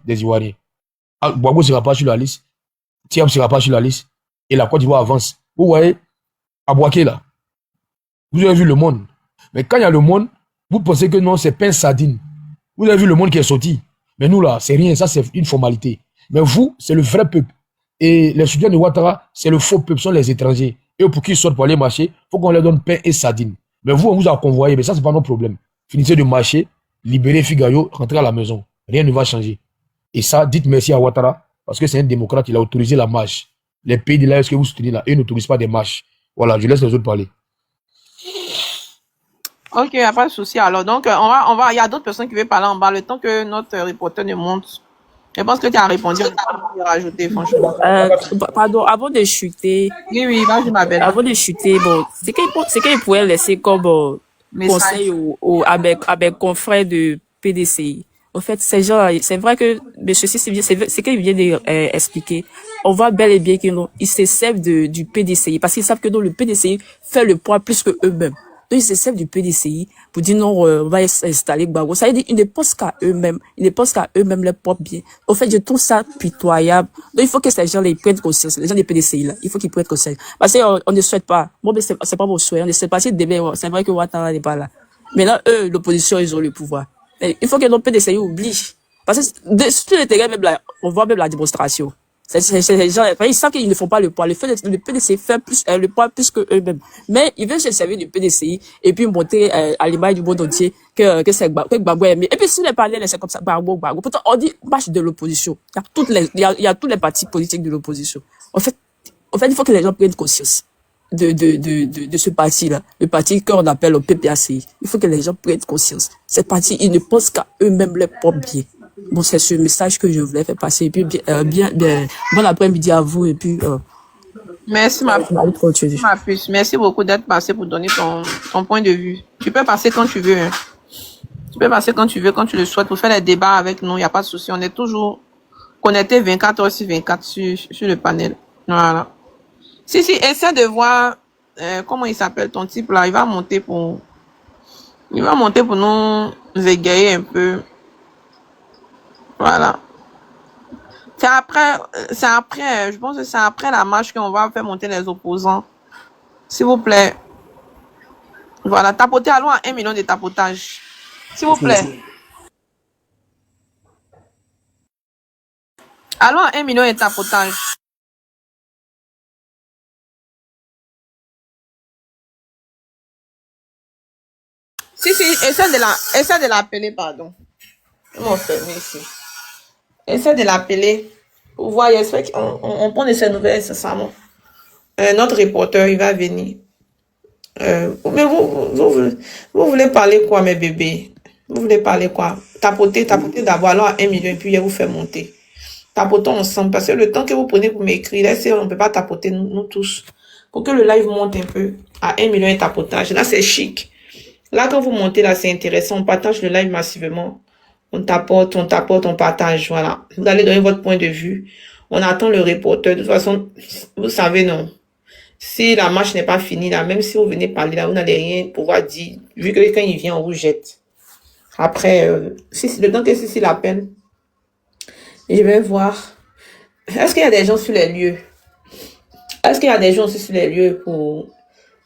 des Ivoiriens. Gbagbo ne sera pas sur la liste. Thiam ne sera pas sur la liste. Et la Côte d'Ivoire avance. Vous voyez, à Boaké là, vous avez vu le monde. Mais quand il y a le monde, vous pensez que non, c'est pain sardine. Vous avez vu le monde qui est sorti. Mais nous là, c'est rien, ça c'est une formalité. Mais vous, c'est le vrai peuple. Et les soutiens de Ouattara, c'est le faux peuple, ce sont les étrangers. Et pour qu'ils sortent pour aller marcher, il faut qu'on leur donne pain et sardine. Mais vous, on vous a convoyé, mais ça, c'est pas notre problème. Finissez de marcher, libérez Figaro, rentrez à la maison. Rien ne va changer. Et ça, dites merci à Ouattara, parce que c'est un démocrate, il a autorisé la marche. Les pays de l'AES que vous soutenez là, eux n'autorisent pas des marches. Voilà, je laisse les autres parler. Ok, il n'y a pas de souci. Alors, donc, il y a d'autres personnes qui veulent parler en bas. Le temps que notre reporter ne monte, je pense que tu as répondu. On va rajouter, franchement. Pardon, avant de chuter. Oui, vas-y, ma belle. Avant de chuter, bon, c'est qu'il pourrait laisser comme conseil avec confrères de PDCI. En fait, ces gens, c'est vrai que ceci, c'est qu'il vient d'expliquer. On voit bel et bien qu'ils se servent du PDCI parce qu'ils savent que le PDCI fait le poids plus que eux-mêmes. Donc, ils se servent du PDCI pour dire non, on va installer Gbagbo. Ça veut dire, ils ne pensent qu'à eux-mêmes. Ils ne pensent qu'à eux-mêmes, leur propre bien. En fait, je trouve ça pitoyable. Donc, il faut que ces gens-là, ils prennent conscience. Les gens des PDCI, là, il faut qu'ils prennent conscience. Parce qu'on ne souhaite pas. Bon, mais c'est pas mon souhait. On ne souhaite pas. C'est vrai que Ouattara n'est pas là. Mais là, eux, l'opposition, ils ont le pouvoir. Et il faut que notre PDCI oublie. Parce que, sur le terrain, même là, on voit même la démonstration. Ces gens, ils savent qu'ils ne font pas le poids. Le PDCI fait plus, le poids plus que eux-mêmes. Mais ils veulent se servir du PDCI et puis montrer à l'image du monde entier que Gbagbo est aimé. Et puis si les parallèles, c'est comme ça, Gbagbo. Pourtant, on dit marche de l'opposition. Il y a tous les partis politiques de l'opposition. En fait, il faut que les gens prennent conscience de ce parti-là. Le parti qu'on appelle le PPACI. Il faut que les gens prennent conscience. Cette parti, ils ne pensent qu'à eux-mêmes leur propre bien. Bon, c'est ce message que je voulais faire passer. Et puis, bon après-midi à vous. Et puis, merci, ma puce. Merci beaucoup d'être passé pour donner ton point de vue. Tu peux passer quand tu veux. Hein. Tu peux passer quand tu veux, quand tu le souhaites, pour faire des débats avec nous. Il n'y a pas de souci. On est toujours connectés 24 heures sur 24 sur le panel. Voilà. Si, essaie de voir comment il s'appelle ton type là. Il va monter pour nous égayer un peu. Voilà. C'est après, je pense que c'est après la marche qu'on va faire monter les opposants. S'il vous plaît. Voilà, tapotez, allons à 1 million de tapotage. S'il vous plaît. Allons à 1 million de tapotage. Si, essaie de l'appeler, pardon. Je vais m'enfermer ici. Essaie de l'appeler pour voir, j'espère qu'on prend de ses nouvelles incessamment. Notre reporter, il va venir. Mais vous voulez parler quoi, mes bébés? Vous voulez parler quoi? Tapotez d'abord, alors à 1 million, et puis je vais vous faire monter. Tapotons ensemble, parce que le temps que vous prenez pour m'écrire, là, on ne peut pas tapoter nous tous. Pour que le live monte un peu à 1 million de tapotage. Là, c'est chic. Là, quand vous montez, là, c'est intéressant. On partage le live massivement. On tapote, on partage, voilà. Vous allez donner votre point de vue. On attend le reporter. De toute façon, vous savez, non. Si la marche n'est pas finie, là, même si vous venez parler, là, vous n'allez rien pouvoir dire. Vu que quand il vient, on vous jette. Après, le temps que Cécile l'appelle, je vais voir. Est-ce qu'il y a des gens sur les lieux? Est-ce qu'il y a des gens aussi sur les lieux pour...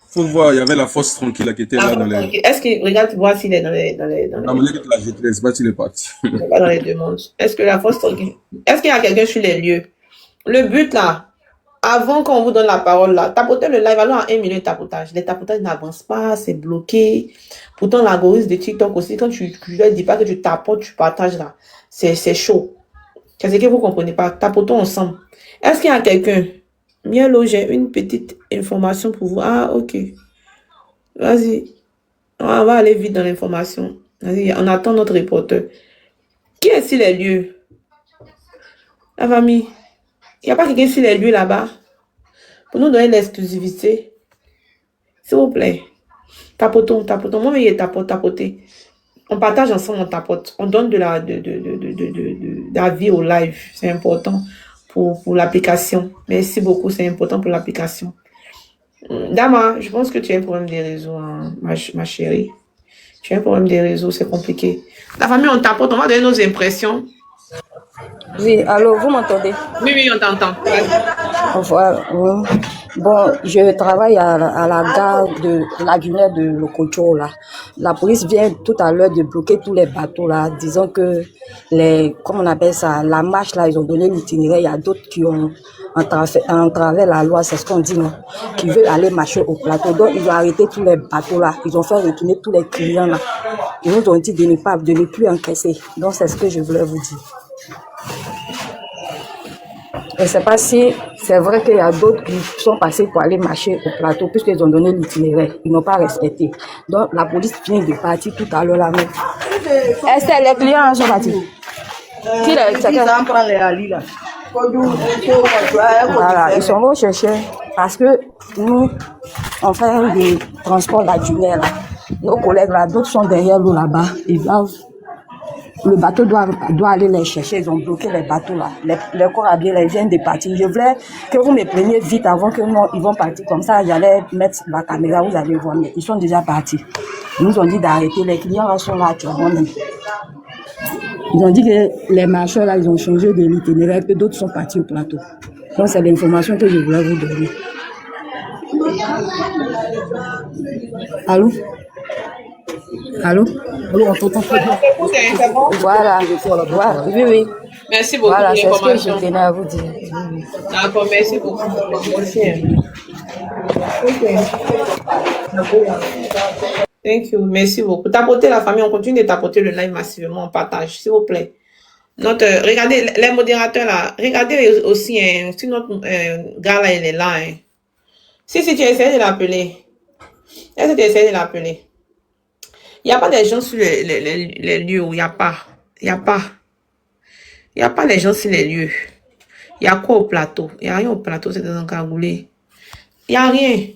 Faut voir, il y avait la force tranquille qui était là dans les... Est-ce qu'il regarde voir s'il est dans les... Non, mais je ne sais pas s'il est parti. Pas dans les demandes. Est-ce que la force tranquille... Est-ce qu'il y a quelqu'un sur les lieux? Le but là, avant qu'on vous donne la parole là, tapotez le live, allons à 1 million de tapotage. Les tapotages n'avancent pas, c'est bloqué. Pourtant, l'algorithme de TikTok aussi, quand tu ne dis pas que tu tapotes, tu partages là, c'est chaud. C'est ce que vous ne comprenez pas. Tapotons ensemble. Est-ce qu'il y a quelqu'un? Mielo, j'ai une petite information pour vous. Ah, ok. Vas-y. On va aller vite dans l'information. Vas-y, on attend notre reporter. Qui est sur les lieux? La famille. Il n'y a pas quelqu'un sur les lieux là-bas? Pour nous donner l'exclusivité. S'il vous plaît. Tapotons. Moi, je tapoter. On partage ensemble, on tapote. On donne de la vie au live. C'est important pour l'application. Merci beaucoup, c'est important pour l'application. Dama, je pense que tu as un problème des réseaux, hein, ma chérie. Tu as un problème des réseaux, c'est compliqué. La famille, on tapote, on va donner nos impressions. Oui, allô, vous m'entendez? Oui, oui, on t'entend. Voilà, oui. Bon, je travaille à la gare de la Guinée de Lokocho, là. La police vient tout à l'heure de bloquer tous les bateaux, là, disant que comment on appelle ça, la marche, là, ils ont donné l'itinéraire. Il y a d'autres qui ont entravé la loi, c'est ce qu'on dit, non, qui veulent aller marcher au plateau. Donc, ils ont arrêté tous les bateaux, là. Ils ont fait retourner tous les clients, là. Ils nous ont dit de ne plus encaisser. Donc, c'est ce que je voulais vous dire. Je ne sais pas si c'est vrai qu'il y a d'autres qui sont passés pour aller marcher au plateau puisqu'ils ont donné l'itinéraire. Ils n'ont pas respecté. Donc, la police vient de partir tout à l'heure là même. Esther, les clients sont partis. Qui voilà, ils sont venus chercher parce que nous, on fait du transport là, du nerf, là. Nos collègues là, d'autres sont derrière nous là-bas. Ils doivent. Le bateau doit aller les chercher. Ils ont bloqué les bateaux là. Les corps à bien, ils viennent de partir. Je voulais que vous me preniez vite avant que non, ils vont partir. Comme ça, j'allais mettre la caméra, vous allez voir. Mais ils sont déjà partis. Ils nous ont dit d'arrêter. Les clients sont là actuellement. Ils ont dit que les marcheurs là, ils ont changé de l'itinéraire, que d'autres sont partis au plateau. Donc, c'est l'information que je voulais vous donner. Allô? Allô? Alors, on t'entend très bien. C'est bon? Voilà. Oui, oui. Merci beaucoup Voilà, pour c'est ce que je l'information. tenais à vous dire. Oui, oui. D'accord, merci beaucoup. Merci. Thank you. Merci beaucoup. Tapoter la famille, on continue de tapoter le live massivement, on partage, s'il vous plaît. Regardez, les modérateurs là, regardez aussi, hein, si notre gars là, il est là. Hein. Si tu essaies de l'appeler, est-ce que tu essaies de l'appeler? Il n'y a pas des gens sur les lieux où il n'y a pas. Il n'y a pas. Il n'y a pas les gens sur les lieux. Il y a quoi au plateau? Il n'y a rien au plateau, c'est dans un cagoulé. Il n'y a rien.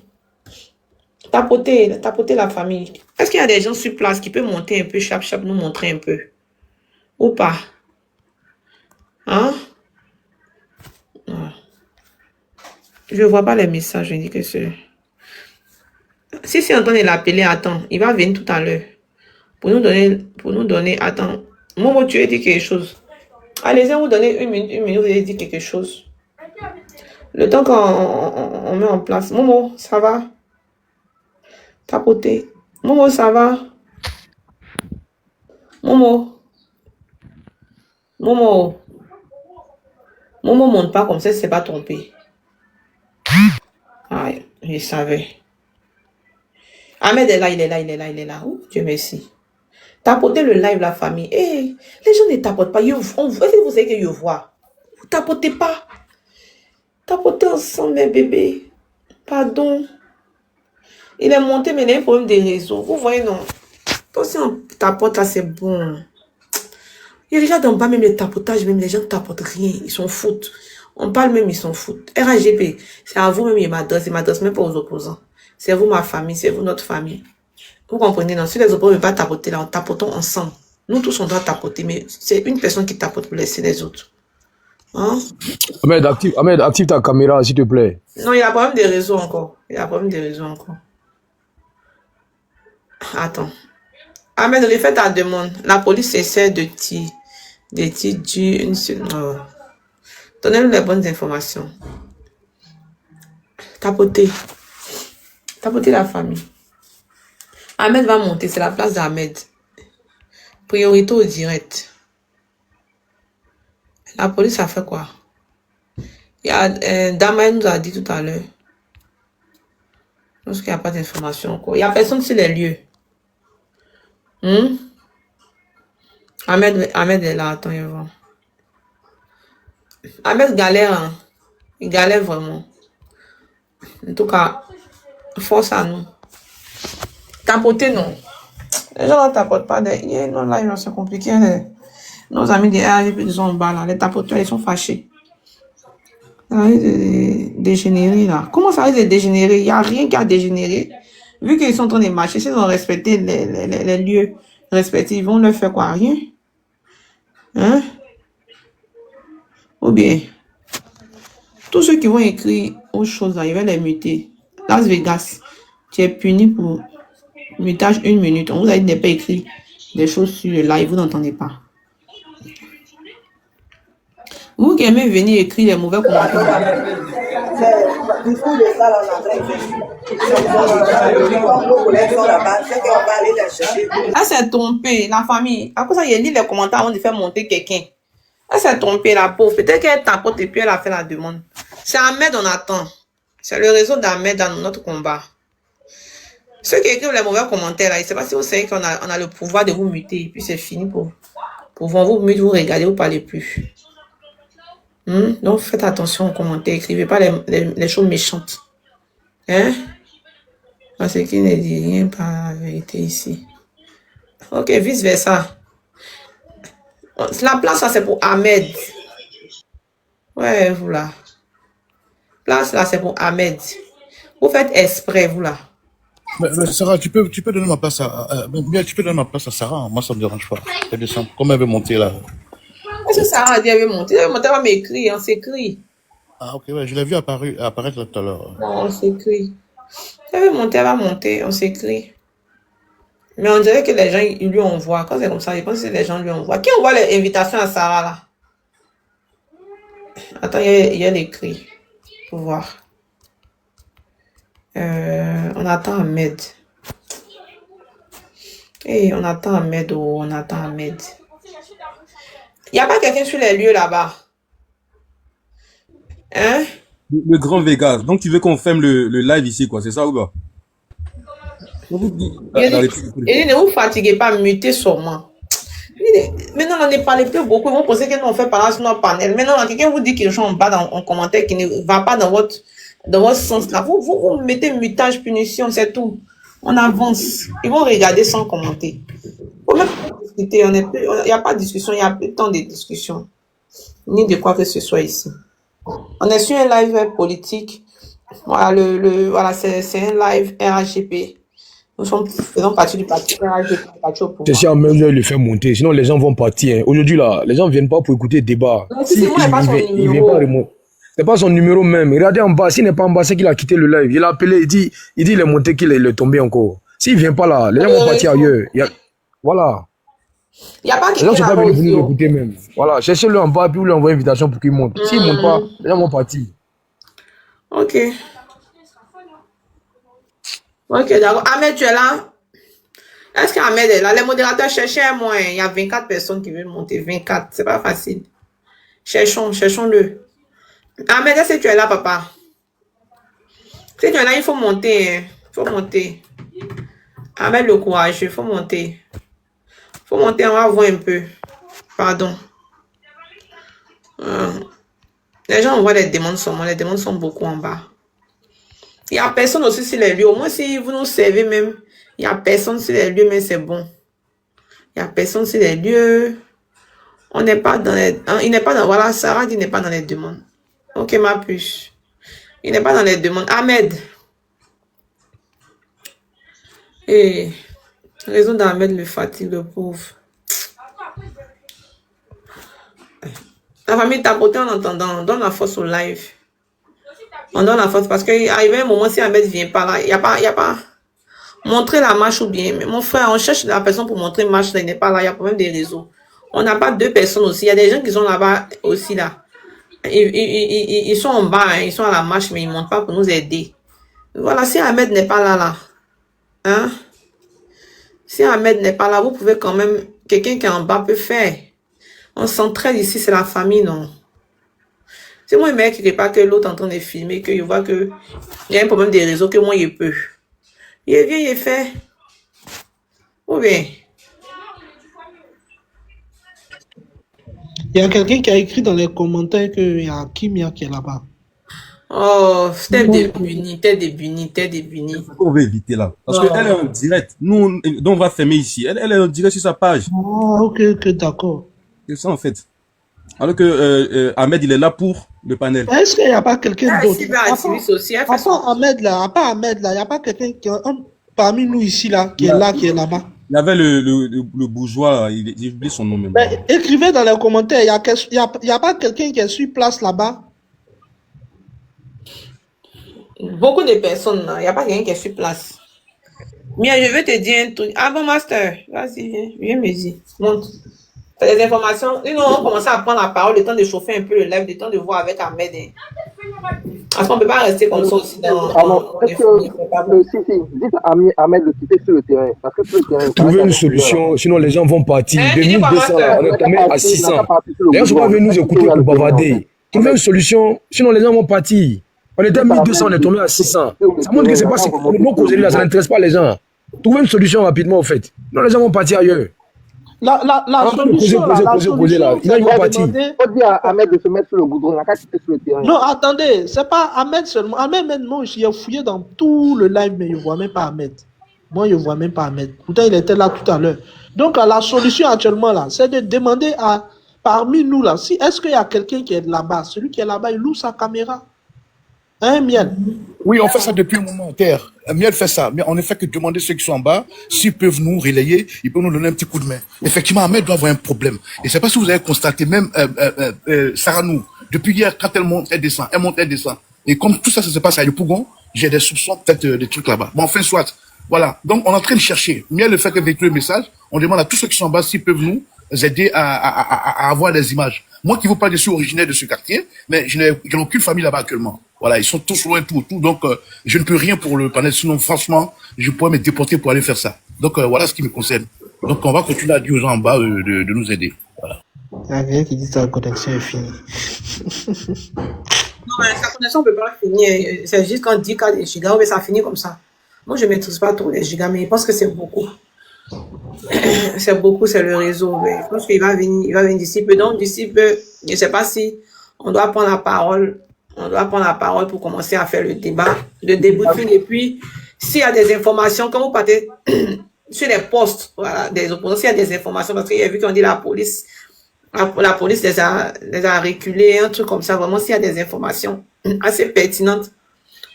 Tapoter la famille. Est-ce qu'il y a des gens sur place qui peuvent monter un peu, chap, nous montrer un peu? Ou pas? Hein? Je ne vois pas les messages, je dis que c'est... Si c'est en train de l'appeler, attends, il va venir tout à l'heure. Pour nous donner, attends. Momo, tu as dit quelque chose. Allez-y, on vous donner une minute, vous avez dit quelque chose. Le temps qu'on met en place. Momo, ça va? Tapoter. Momo, ça va? Momo. Momo. Momo monte pas comme ça, c'est pas trompé. Ah, je savais. Ahmed est là, il est là. Oh, Dieu merci. Tapotez le live, la famille. Hey, les gens ne tapotent pas. Est-ce que vous savez que je vois? Vous tapotez pas. Tapotez ensemble, mes bébés. Pardon. Il est monté, mais il y a un problème de réseau. Vous voyez, non? Donc, si on tapote là, c'est bon. Il y a déjà dans bas, même les tapotages, même les gens ne tapotent rien. Ils s'en foutent. On parle même, ils s'en foutent. RAGP, c'est à vous-même, il m'adresse même pas aux opposants. C'est vous, ma famille, c'est vous, notre famille. Vous comprenez, non? Si les opposants ne veulent pas tapoter là, on tapotons ensemble. Nous tous, on doit tapoter, mais c'est une personne qui tapote pour laisser les autres. Hein? Ahmed, active ta caméra, s'il te plaît. Non, il y a problème de réseau encore. Attends. Ahmed, refais ta demande. La police essaie de dire une seule... Donnez-nous les bonnes informations. Tapoter la famille. Ahmed va monter, c'est la place d'Ahmed. Priorité au direct. La police a fait quoi? Il y a Dama nous a dit tout à l'heure. Parce qu'il n'y a pas d'information encore. Il n'y a personne sur les lieux. Ahmed est là, attends, il va. Ahmed galère, hein. Il galère vraiment. En tout cas, force à nous. Tapoter, non. Les gens ne tapotent pas. Non, là, c'est compliqué. Nos amis des RAGP, ils sont en bas là. Les tapoteurs, ils sont fâchés. Ça risque de dégénérer là. Comment ça risque de dégénérer? Il n'y a rien qui a dégénéré. Vu qu'ils sont en train de marcher, s'ils ont respecté les lieux respectifs, ils vont leur faire quoi? Rien? Hein? Ou bien, tous ceux qui vont écrire autre chose là, ils vont les muter. Las Vegas, tu es puni pour mutage 1 minute. On vous a dit de ne pas écrire des choses sur le live, vous n'entendez pas. Vous qui aimez venir écrire les mauvais commentaires. Ah, c'est trompé, la famille. Après ça, il lit les commentaires avant de faire monter quelqu'un. Elle s'est trompée, la pauvre. Peut-être qu'elle tapote et puis elle a fait la demande. C'est Ahmed, on attend. C'est le réseau d'Ahmed dans notre combat. Ceux qui écrivent les mauvais commentaires, là, je ne sais pas si vous savez qu'on a le pouvoir de vous muter. Et puis c'est fini pour vous muter, vous regardez, vous ne parlez plus. Donc faites attention aux commentaires. Écrivez pas les choses méchantes. Hein? Parce qu'il ne dit rien par la vérité ici. Ok, vice versa. La place là, c'est pour Ahmed. Ouais, vous là. Place là, c'est pour Ahmed. Vous faites exprès, vous là. Mais Sarah, tu peux donner ma place tu peux donner ma place à Sarah. Moi, ça me dérange pas. Elle descend. Comme elle veut monter là. Est-ce que Sarah a dit elle veut monter? Elle va m'écrire, on s'écrit. Ah, ok, ouais, je l'ai vu apparaître là tout à l'heure. Non, on s'écrit. Elle veut monter, elle va monter, on s'écrit. Mais on dirait que les gens, ils lui envoient. Quand c'est comme ça, je pense que les gens lui envoient. Qui envoie les invitations à Sarah là? Attends, il y a l'écrit. Pour voir. On attend Ahmed. On attend Ahmed. On attend Ahmed. Il n'y a pas quelqu'un sur les lieux là-bas. Hein? Le grand Vegas. Donc, tu veux qu'on ferme le live ici, quoi. C'est ça ou pas? Ne vous fatiguez pas, mutez sûrement. Maintenant, on ne parle plus beaucoup. Ils vont penser que nous, on fait parler sur notre panel. Maintenant, quelqu'un vous dit quelque chose en bas en commentaire qui ne va pas dans votre sens là. Vous mettez mutage, punition, c'est tout. On avance. Ils vont regarder sans commenter. Faut même pas discuter. Il n'y a pas de discussion. Il n'y a plus de temps de discussion. Ni de quoi que ce soit ici. On est sur un live politique. Voilà, voilà, c'est un live RHGP. Nous faisons partie du parti RHGP. C'est si en mesure de le faire monter. Sinon, les gens vont partir. Hein. Aujourd'hui, là, les gens ne viennent pas pour écouter le débat. Non, si moi, il vient pas remonter. C'est pas son numéro même. Regardez en bas. S'il n'est pas en bas, c'est qu'il a quitté le live. Il a appelé, il dit il est monté, qu'il est tombé encore. S'il ne vient pas là, les gens vont partir ailleurs. Voilà. Il n'y a pas les gens ne sont pas venus venir écouter même. Voilà. Cherchez-le en bas, puis vous lui envoyez une invitation pour qu'il monte. S'il ne monte pas, les gens vont partir. Ok. Ok, d'accord. Ahmed, tu es là? Est-ce qu'Ahmed est là? Les modérateurs, cherchez moi. Il y a 24 personnes qui veulent monter. 24. C'est pas facile. Cherchons-le. Ahmed, est-ce que tu es là, papa? Si tu es là, il faut monter. Hein. Il faut monter. Ahmed, le courage. Il faut monter. Il faut monter, on va voir un peu. Pardon. Les gens envoient les demandes sur moi. Les demandes sont beaucoup en bas. Il n'y a personne aussi sur les lieux. Au moins, si vous nous servez même, il n'y a personne sur les lieux, mais c'est bon. Il n'y a personne sur les lieux. On n'est pas dans les... Il n'est pas dans... Voilà, Sarah dit n'est pas dans les demandes. Ok, ma puce. Il n'est pas dans les demandes. Ahmed. Et... Raison d'Ahmed le fatigue, le pauvre. La famille tapotait en entendant. On donne la force au live. On donne la force parce qu'il arrive un moment, si Ahmed ne vient pas là, il n'y a pas... Montrer la marche ou bien... Mais mon frère, on cherche la personne pour montrer marche, là, il n'est pas là, il y a problème des réseaux. On n'a pas deux personnes aussi. Il y a des gens qui sont là-bas aussi, là. Ils sont en bas, hein, ils sont à la marche, mais ils ne montent pas pour nous aider. Voilà, si Ahmed n'est pas là, hein? Si Ahmed n'est pas là, vous pouvez quand même... Quelqu'un qui est en bas peut faire. On s'entraide ici, c'est la famille, non? C'est moi, mec, qui n'est pas que l'autre en train de filmer, que je vois que il y a un problème des réseaux, que moi, il peut. Il vient, il fait. Ou bien? Il y a quelqu'un qui a écrit dans les commentaires qu'il y a Kimia qui est là-bas. Oh, t'es débuni. On va éviter là. Parce qu'elle est en direct. Nous, on va fermer ici. Elle est en direct sur sa page. Ah, ok, d'accord. C'est ça, en fait. Alors que Ahmed, il est là pour le panel. Est-ce qu'il n'y a pas quelqu'un d'autre? À part Ahmed, il n'y a pas quelqu'un parmi nous ici, là, qui est là-bas. Il y avait le bourgeois, j'ai oublié son nom même. Ben, écrivez dans les commentaires, il n'y a pas quelqu'un qui est sur place là-bas. Beaucoup de personnes, il n'y a pas quelqu'un qui est sur place. Mais je vais te dire un truc. Ah bon, master, vas-y, viens me dire. Monte. C'est des informations. Nous, on commence à prendre la parole, le temps de chauffer un peu le live, le temps de voir avec Ahmed. Parce qu'on ne peut pas rester comme ça aussi dans. Alors, est-ce que, si, dites à Ahmed de quitter sur le terrain. Parce que sur le terrain. Trouver une solution, sinon les gens vont partir. De 1200, on est tombé à 600. Les gens sont pas venus nous écouter pour bavarder. Trouver une solution, sinon les gens vont partir. On était à 1200, on est tombé à 600. Ça montre que c'est pas le mot causé là, ça n'intéresse pas les gens. Trouvez une solution rapidement, au fait. Non, les gens vont partir ailleurs. La solution, là. Il va partir. Il faut dire à Ahmed de se mettre sur le goudron, la carte sur le terrain. Non, attendez, c'est pas Ahmed seulement. Ahmed, maintenant, j'ai fouillé dans tout le live, mais je ne vois même pas Ahmed. Moi, je ne vois même pas Ahmed. Pourtant, il était là tout à l'heure. Donc, la solution actuellement, là, c'est de demander parmi nous, là, si est-ce qu'il y a quelqu'un qui est là-bas, celui qui est là-bas, il loue sa caméra. Hein, Miel? Oui, on fait ça depuis un moment, Terre. Miel fait ça, mais on ne fait que demander ceux qui sont en bas s'ils peuvent nous relayer, ils peuvent nous donner un petit coup de main. Effectivement, Ahmed doit avoir un problème. Et c'est pas si vous avez constaté, même Sarah nous, depuis hier, quand elle monte, elle descend, elle monte, elle descend. Et comme tout ça, ça se passe à Yopougon, j'ai des soupçons, peut-être des trucs là-bas. Bon, enfin, soit. Voilà. Donc, on est en train de chercher. Miel le fait que véhicule le message, on demande à tous ceux qui sont en bas s'ils peuvent nous aider à avoir des images. Moi qui vous parle, je suis originaire de ce quartier, mais je n'ai aucune famille là-bas actuellement. Voilà, ils sont tous loin, tout. Donc, je ne peux rien pour le panel. Sinon, franchement, je pourrais me déporter pour aller faire ça. Donc, voilà ce qui me concerne. Donc, on va continuer à dire aux gens en bas de nous aider. Voilà. Il y a quelqu'un qui dit que la connexion est finie. Non, mais sa connexion ne peut pas finir. C'est juste quand 10 cas de gigas, mais ça finit comme ça. Moi, je ne maîtrise pas trop les gigas, mais je pense que c'est beaucoup. C'est beaucoup, c'est le réseau. Mais je pense qu'il va venir d'ici peu. Donc, d'ici peu, je ne sais pas si on doit prendre la parole. On doit prendre la parole pour commencer à faire le débat, le débriefing. Et puis, s'il y a des informations, quand vous partez sur les postes, voilà, des opposants, s'il y a des informations, parce qu'il y a vu qu'on dit la police les a reculés, un truc comme ça. Vraiment, s'il y a des informations assez pertinentes,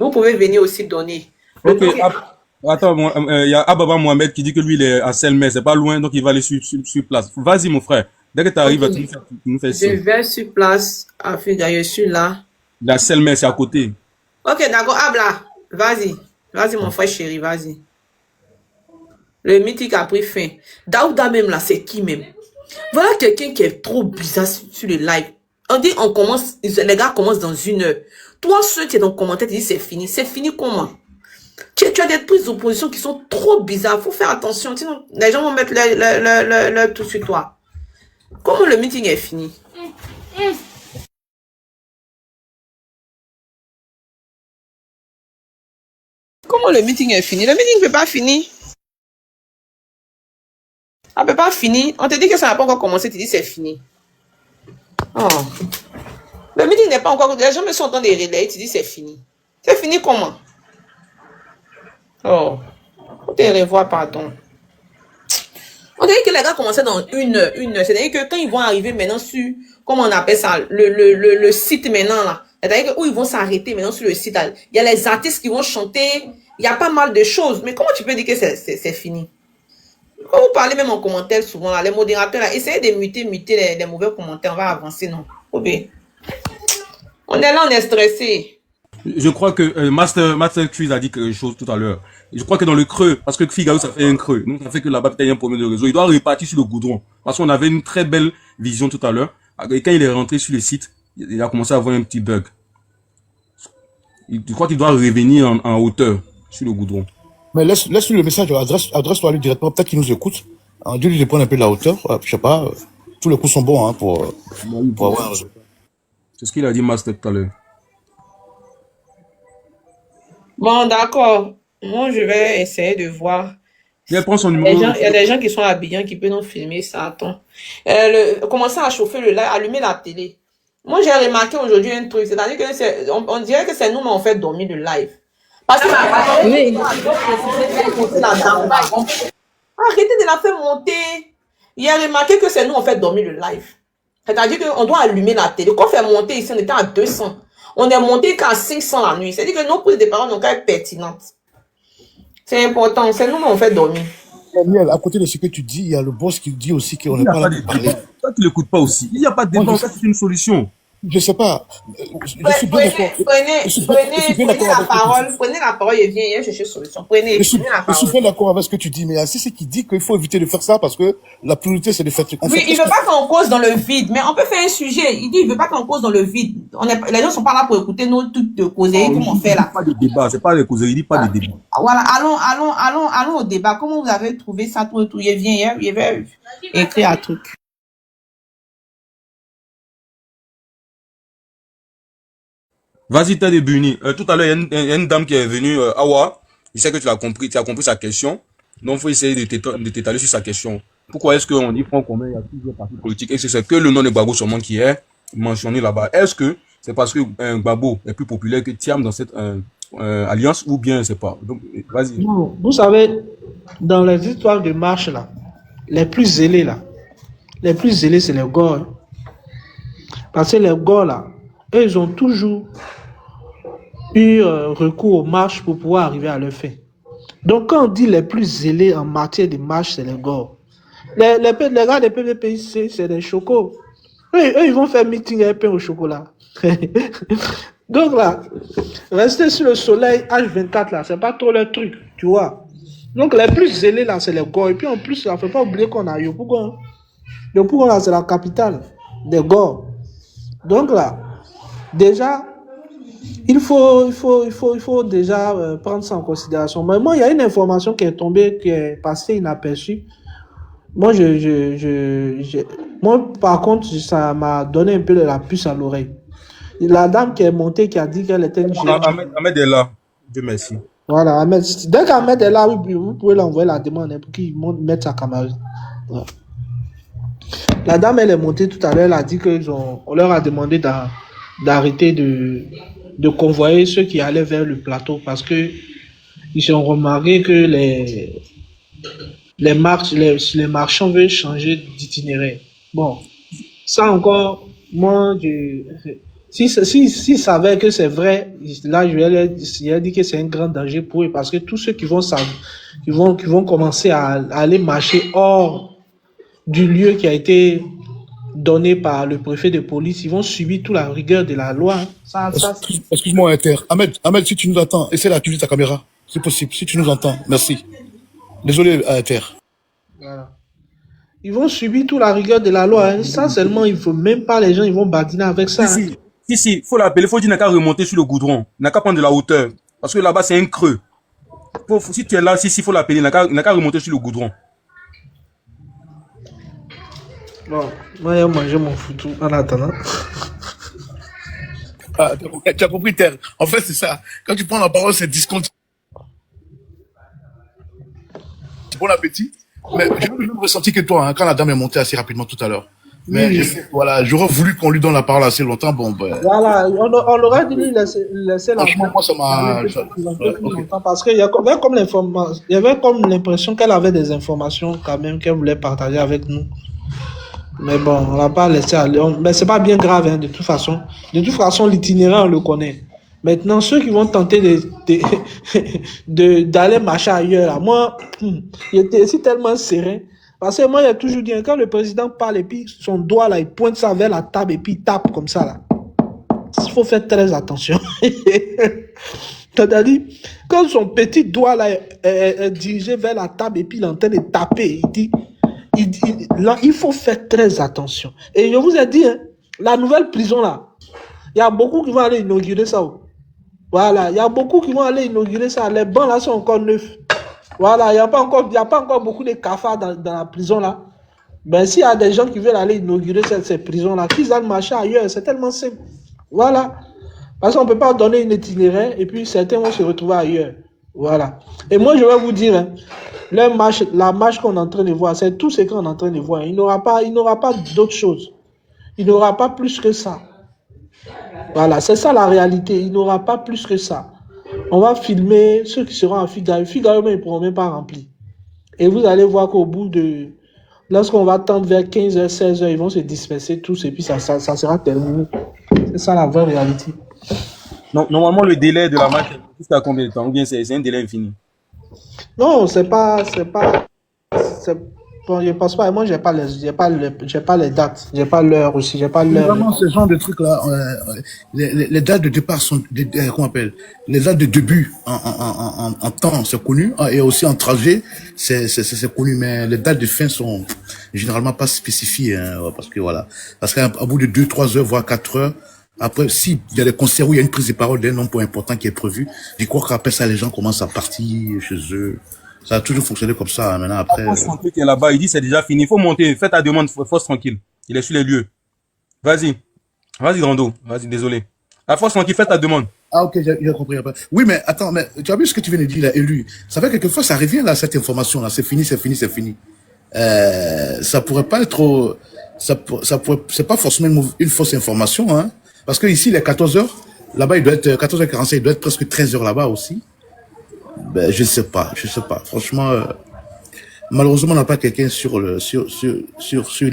vous pouvez venir aussi donner. Ok, attends, il y a Ababa Mohamed qui dit que lui, il est à Selmer, c'est pas loin, donc il va aller sur place. Vas-y, mon frère. Dès que tu arrives, okay. tu nous fais ça. Je vais sur place, je suis là. La Selmer, c'est à côté. Ok, d'accord. Abla, vas-y. Vas-y, mon frère chéri, vas-y. Le mythique a pris fin. Daouda même là, c'est qui même? Voilà quelqu'un qui est trop bizarre sur le live. On dit, on commence, les gars commencent dans 1 heure. Toi, ceux qui sont dans le commentaire, tu dis c'est fini. C'est fini comment? Tu as des prises d'opposition qui sont trop bizarres. Faut faire attention. Sinon, les gens vont mettre leur tout sur toi. Comment le meeting est fini? Comment le meeting est fini? Le meeting ne peut pas finir. Ça ne peut pas finir. On te dit que ça n'a pas encore commencé, tu dis c'est fini. Oh. Le meeting n'est pas encore... Les gens me sont en train de relayer, tu dis c'est fini. C'est fini comment? Oh. On te revoit, pardon. On dirait que les gars commençaient dans 1 heure. C'est-à-dire que quand ils vont arriver maintenant sur... Comment on appelle ça? Le site maintenant là. C'est-à-dire que où ils vont s'arrêter maintenant sur le site. Il y a les artistes qui vont chanter. Il y a pas mal de choses. Mais comment tu peux dire que c'est fini? Quand vous parlez même en commentaire souvent, là, les modérateurs, là, essayez de muter les mauvais commentaires. On va avancer, non? Okay. On est là, on est stressé. Je crois que Master Quiz a dit quelque chose tout à l'heure. Je crois que dans le creux, parce que Figaro, ça fait un creux. Donc, ça fait que là-bas, peut-être il y a un problème de réseau. Il doit repartir sur le goudron. Parce qu'on avait une très belle vision tout à l'heure. Et quand il est rentré sur le site, il a commencé à avoir un petit bug. Je crois qu'il doit revenir en hauteur sur le goudron. Mais laisse-lui le message, adresse-toi à lui directement, peut-être qu'il nous écoute. Dis-lui de prendre un peu de la hauteur. Je sais pas, tous les coups sont bons hein, pour avoir un résultat. C'est ce qu'il a dit Master tout à l'heure. Bon, d'accord. Moi, je vais essayer de voir. Il prend son numéro. Il y a des gens qui sont habillés, qui peuvent nous filmer ça. Attends. Commencer à chauffer le live, allumer la télé. Moi, j'ai remarqué aujourd'hui un truc. C'est-à-dire que on dirait que c'est nous, mais on fait dormir le live. Parce que oui. Arrêtez de la faire monter. Il a remarqué que c'est nous, on fait dormir le live. C'est-à-dire qu'on doit allumer la télé. Quand on fait monter ici, on était à 200. On est monté qu'à 500 la nuit. C'est-à-dire que nos prises de parole n'ont qu'à être pertinentes. C'est important. C'est nous, mais on fait dormir. Daniel, à côté de ce que tu dis, il y a le boss qui dit aussi qu'on n'est pas là pour parler. Toi, tu l'écoutes pas aussi. Il n'y a pas de débat. Ça, c'est une solution. Je sais pas. Je suis bien d'accord. Je suis bien d'accord avec ce que tu dis. Prenez la parole et viens chercher solution. Prenez la Je suis parole. bien d'accord avec ce que tu dis, mais il y a Sissi qui dit qu'il faut éviter de faire ça parce que la priorité, c'est de faire truc. En Oui, fait, il veut pas qu'on cause dans le vide, mais on peut faire un sujet. Il dit il veut pas qu'on cause dans le vide. Les gens sont pas là pour écouter nos toutes de causer, comme on fait là. Pas de débat, c'est pas des causeries, il dit pas de débat. Voilà, allons au débat. Comment vous avez trouvé ça, tout, il vient, il va écrire un truc. Vas-y, Ted et Buni. Tout à l'heure, il y a une dame qui est venue, Awa. Je sais que tu as compris sa question. Donc, il faut essayer de t'étaler sur sa question. Pourquoi est-ce qu'on dit Front commun, il y a plusieurs partis politiques? Est-ce que c'est que le nom de Gbagbo seulement qui est mentionné là-bas? Est-ce que c'est parce que Gbagbo est plus populaire que Thiam dans cette alliance ou bien c'est pas? Donc, vas-y. Non, vous savez, dans les histoires de marche là, les plus zélés c'est les Gors. Parce que les Gors là, eux, ils ont toujours eu recours aux marches pour pouvoir arriver à leur fin. Donc, quand on dit les plus zélés en matière de marche, c'est les Gors. Les gars des PPPIC, c'est des chocos. Eux, ils vont faire meeting et pain au chocolat. Donc là, rester sur le soleil H24 là, c'est pas trop leur truc, tu vois. Donc les plus zélés là, c'est les Gors. Et puis en plus, il ne faut pas oublier qu'on a Yopougon. Yopougon là, c'est la capitale des Gors. Donc là, déjà, il faut déjà prendre ça en considération. Mais moi, il y a une information qui est tombée, qui est passée inaperçue. Moi, moi, par contre, ça m'a donné un peu de la puce à l'oreille. La dame qui est montée, qui a dit qu'elle était une géante. Ahmed est là. Dieu merci. Voilà, Ahmed. Dès qu'Ahmed est là, vous pouvez l'envoyer la demande pour qu'il mette sa caméra. Voilà. La dame, elle est montée tout à l'heure, elle a dit qu'on leur a demandé d'arrêter de convoyer ceux qui allaient vers le plateau parce que ils ont remarqué que les marchands veulent changer d'itinéraire. Bon, ça encore, moi, si savaient que c'est vrai, là, je vais dire que c'est un grand danger pour eux parce que tous ceux qui vont commencer à aller marcher hors du lieu qui a été donné par le préfet de police, ils vont subir toute la rigueur de la loi. Excuse-moi, Inter. Ahmed, si tu nous entends, essaie d'activer ta caméra. C'est possible. Si tu nous entends, merci. Désolé, Inter. Voilà. Ils vont subir toute la rigueur de la loi. Hein. Ça seulement, il faut même pas les gens, ils vont badiner avec ça. Si, faut l'appeler, faut dire n'a qu'à remonter sur le goudron, n'a qu'à prendre de la hauteur. Parce que là-bas, c'est un creux. Si tu es là, faut l'appeler, n'a qu'à remonter sur le goudron. Bon, moi, j'ai mangé mon foutu en attendant. Ah, tu as compris, Terre. En fait, c'est ça. Quand tu prends la parole, c'est discontinué. Bon appétit. Mais j'ai eu le même ressenti que toi, hein, quand la dame est montée assez rapidement tout à l'heure. Mais voilà, j'aurais voulu qu'on lui donne la parole assez longtemps. Bon, ben. Voilà, on aurait dû lui laisser la franchement, moi, ça m'a. Okay. Parce qu'il y avait comme l'impression qu'elle avait des informations quand même qu'elle voulait partager avec nous. Mais bon, on l'a pas laissé aller. Mais c'est pas bien grave, hein, de toute façon. De toute façon, l'itinéraire, on le connaît. Maintenant, ceux qui vont tenter d'aller marcher ailleurs, là, moi, j'étais aussi tellement serein. Parce que moi, j'ai toujours dit, quand le président parle et puis son doigt, là, il pointe ça vers la table et puis il tape comme ça, là. Il faut faire très attention. C'est-à-dire, quand son petit doigt, là, est dirigé vers la table et puis il est en train de taper, là, il faut faire très attention. Et je vous ai dit, hein, la nouvelle prison, là, il y a beaucoup qui vont aller inaugurer ça. Voilà, il y a beaucoup qui vont aller inaugurer ça. Les bancs là sont encore neufs. Voilà, il n'y a pas encore beaucoup de cafards dans la prison là. Ben, s'il y a des gens qui veulent aller inaugurer ces prisons là, qu'ils aillent marcher ailleurs, c'est tellement simple. Voilà. Parce qu'on ne peut pas donner une itinéraire et puis certains vont se retrouver ailleurs. Voilà. Et moi, je vais vous dire, hein, la marche qu'on est en train de voir, c'est tout ce qu'on est en train de voir. Il n'aura pas d'autre chose. Il n'aura pas plus que ça. Voilà, c'est ça la réalité. Il n'aura pas plus que ça. On va filmer ceux qui seront à Figaro. Figaro, mais ils ne pourront même pas remplir. Et vous allez voir qu'au bout de... Lorsqu'on va tendre vers 15h, 16h, ils vont se disperser tous et puis ça sera terminé. C'est ça la vraie réalité. Non, normalement, le délai de la marche, c'est jusqu'à combien de temps? Ou bien c'est un délai infini? Non, Bon, je pense pas. Moi, j'ai pas les dates. J'ai pas l'heure aussi. J'ai pas l'heure. Vraiment, ce genre de trucs-là, les dates de départ sont, comment on appelle, les dates de début en temps, c'est connu, et aussi en trajet, c'est connu, mais les dates de fin sont généralement pas spécifiées, hein, parce que voilà. Parce qu'à bout de 2-3 heures, voire 4 heures, après, si il y a des concerts où il y a une prise de parole d'un nombre important qui est prévu, je crois qu'après ça, les gens commencent à partir chez eux. Ça a toujours fonctionné comme ça, hein. Maintenant, après. Force tranquille qui est là-bas, il dit c'est déjà fini. Il faut monter. Fais ta demande, force tranquille. Il est sur les lieux. Vas-y. Vas-y, Rando. Vas-y, désolé. La force tranquille, fais ta demande. Ah, ok, j'ai compris. Oui, mais attends, mais tu as vu ce que tu viens de dire, là, élu. Ça fait quelquefois, ça revient, là, cette information-là. C'est fini, c'est fini, c'est fini. Ça pourrait pas être, c'est pas forcément une fausse information, hein. Parce que ici, il est 14 heures. Là-bas, il doit être 14h45, il doit être presque 13 heures là-bas aussi. Ben, je sais pas. Franchement, malheureusement, on n'a pas quelqu'un sur les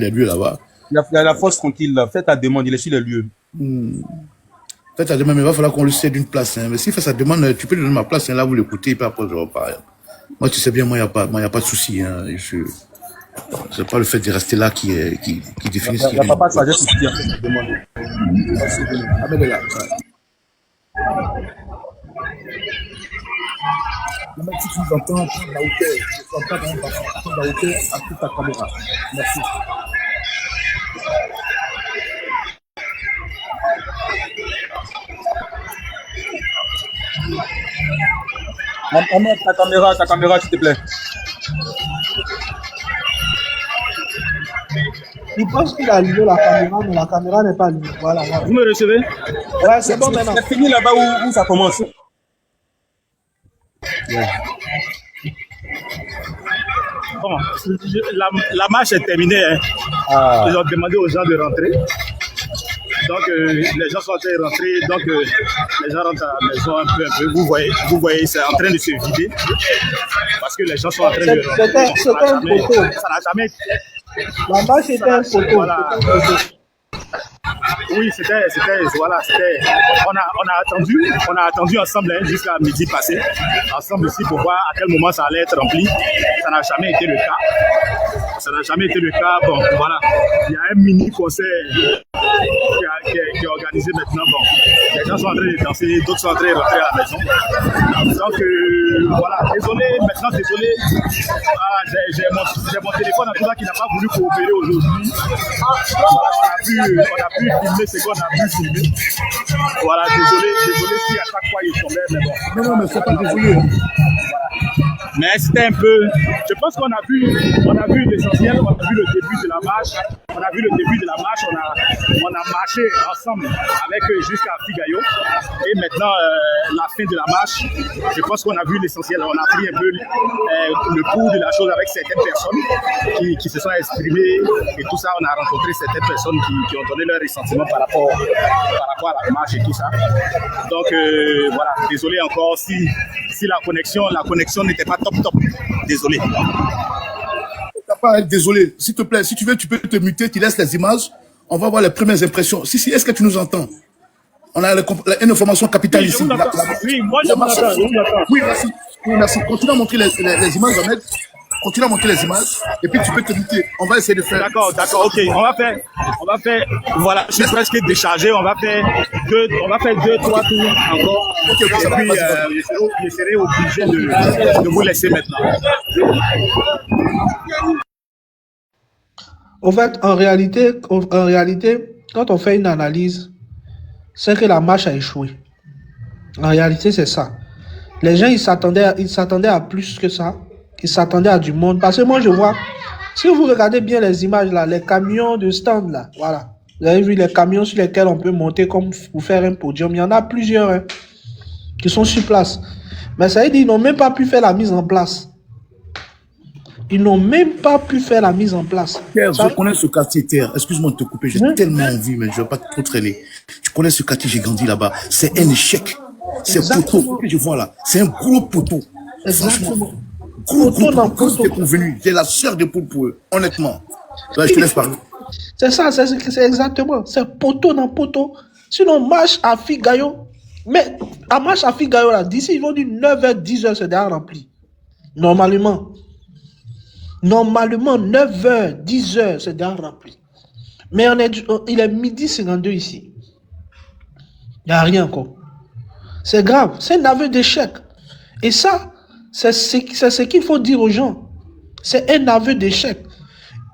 lieux là-bas. Il y a la force tranquille là. Fais ta demande, il est sur les lieux. Fais ta demande, mais il va falloir qu'on lui cède une place, hein. Mais s'il fait sa demande, tu peux lui donner ma place, hein, là, vous l'écoutez, et puis après, je repars. Moi, tu sais bien, moi, il n'y a pas de souci, hein. C'est pas le fait de rester là qui définit ce qui est. Il n'y a pas de sagesse ici, à cette demande. Ah, ben, là. Mais si tu nous entends, prends la hauteur. Je ne pas dans prendre la hauteur à toute ta caméra. Merci. Amène ta caméra, s'il te plaît. Il pense qu'il a allumé la caméra, mais la caméra n'est pas allumée. Voilà. Vous me recevez? Ouais, c'est bon maintenant. C'est fini là-bas où ça commence. Yeah. Bon, la marche est terminée. Hein. Ah. Ils ont demandé aux gens de rentrer. Donc, les gens sont en train de rentrer. Donc, les gens rentrent à la maison un peu. Vous voyez, c'est en train de se vider. Parce que les gens sont en train de rentrer. C'était un photo. Ça n'a jamais été. La marche était un photo. Voilà. Oui, c'était, voilà, on a attendu ensemble hein, jusqu'à midi passé, ensemble ici pour voir à quel moment ça allait être rempli. Ça n'a jamais été le cas. Bon, voilà, il y a un mini concert qui est organisé maintenant. Bon, les gens sont en train de danser, d'autres sont en train de rentrer à la maison. Donc, voilà, désolé. J'ai mon téléphone en tout cas qui n'a pas voulu coopérer aujourd'hui. On a pu filmer ce qu'on a pu filmer. Voilà, désolé si à chaque fois il tombait, mais bon. Non, mais c'est pas désolé. Voilà. Mais c'était un peu. Je pense qu'on a vu l'essentiel, on a vu le début de la marche. On a marché ensemble avec eux jusqu'à Figayo. Et maintenant, la fin de la marche, je pense qu'on a vu l'essentiel. On a pris un peu le pouls de la chose avec certaines personnes qui se sont exprimées et tout ça. On a rencontré certaines personnes qui ont donné leur ressentiment par rapport à la marche et tout ça. Donc, voilà, désolé encore si la connexion n'était pas top. Désolé. Pas être désolé. S'il te plaît, si tu veux, tu peux te muter, tu laisses les images. On va voir les premières impressions. Si, est-ce que tu nous entends? On a une information capitale ici. Oui, moi je vous entends. Oui, merci. Continue à montrer les images, Ahmed. Continue à montrer les images. Et puis tu peux te muter. On va essayer de faire. D'accord, ok. On va faire. Voilà, je suis presque déchargé. On va faire 2-3 tours encore. Et puis, je serai obligé de vous laisser maintenant. En fait, en réalité, quand on fait une analyse, c'est que la marche a échoué. En réalité, c'est ça. Les gens, ils s'attendaient à plus que ça. Ils s'attendaient à du monde. Parce que moi, je vois, si vous regardez bien les images là, les camions de stand là, voilà. Vous avez vu les camions sur lesquels on peut monter comme pour faire un podium. Il y en a plusieurs hein, qui sont sur place. Mais ça veut dire qu'ils n'ont même pas pu faire la mise en place. Pierre, je connais ce quartier, Terre. Excuse-moi de te couper, j'ai tellement envie, mais je ne vais pas trop traîner. Je connais ce quartier, j'ai grandi là-bas. C'est un échec. C'est un poteau que je vois là. C'est un gros poteau. Exactement. Gros poteau. Convenu. J'ai la chair de poule pour eux, honnêtement. Là, je te laisse parler. C'est ça, c'est exactement. C'est poteau dans poteau. Sinon, marche à Figayo. Mais à marche à Figayo, là, d'ici, ils vont dire 9h, 10h, c'est déjà rempli. Normalement. Normalement, 9h, 10h, c'est déjà rempli. Mais il est midi 52 ici. Il n'y a rien encore. C'est grave. C'est un aveu d'échec. Et ça, c'est ce qu'il faut dire aux gens. C'est un aveu d'échec.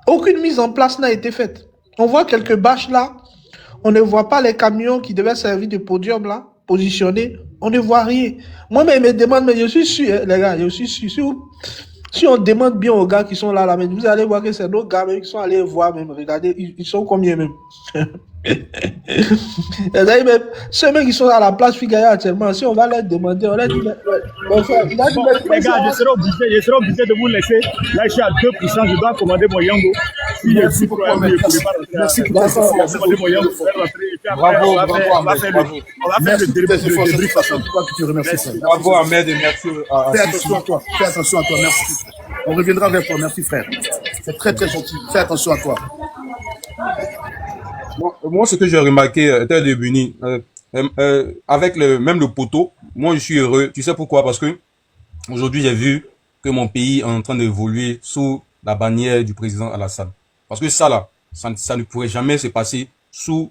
Aucune mise en place n'a été faite. On voit quelques bâches là. On ne voit pas les camions qui devaient servir de podium là, positionnés. On ne voit rien. Moi-même, je me demande, mais je suis sûr, hein, les gars, je suis sûr. Si on demande bien aux gars qui sont là, mais vous allez voir que c'est nos gars même qui sont allés voir même. Regardez, ils sont combien même. Même ceux mecs qui sont à la place Figaya actuellement, si on va leur demander, on leur dit, les gars, je serai obligé de vous laisser. Là, je suis à 2%, je dois commander mon Yango. Merci beaucoup, Ahmed. Merci pour tes efforts. Bravo, on va faire le débrief ensemble. Bravo Ahmed et merci à Fais attention à toi. Fais attention à toi. Merci. On reviendra vers toi. Merci, frère. C'est très, très gentil. Fais attention à toi. Moi, ce que j'ai remarqué, Terre de Buni, avec même le poteau, moi je suis heureux. Tu sais pourquoi? Parce que aujourd'hui j'ai vu que mon pays est en train d'évoluer sous la bannière du président Alassane. Parce que ça là, ça ne pourrait jamais se passer sous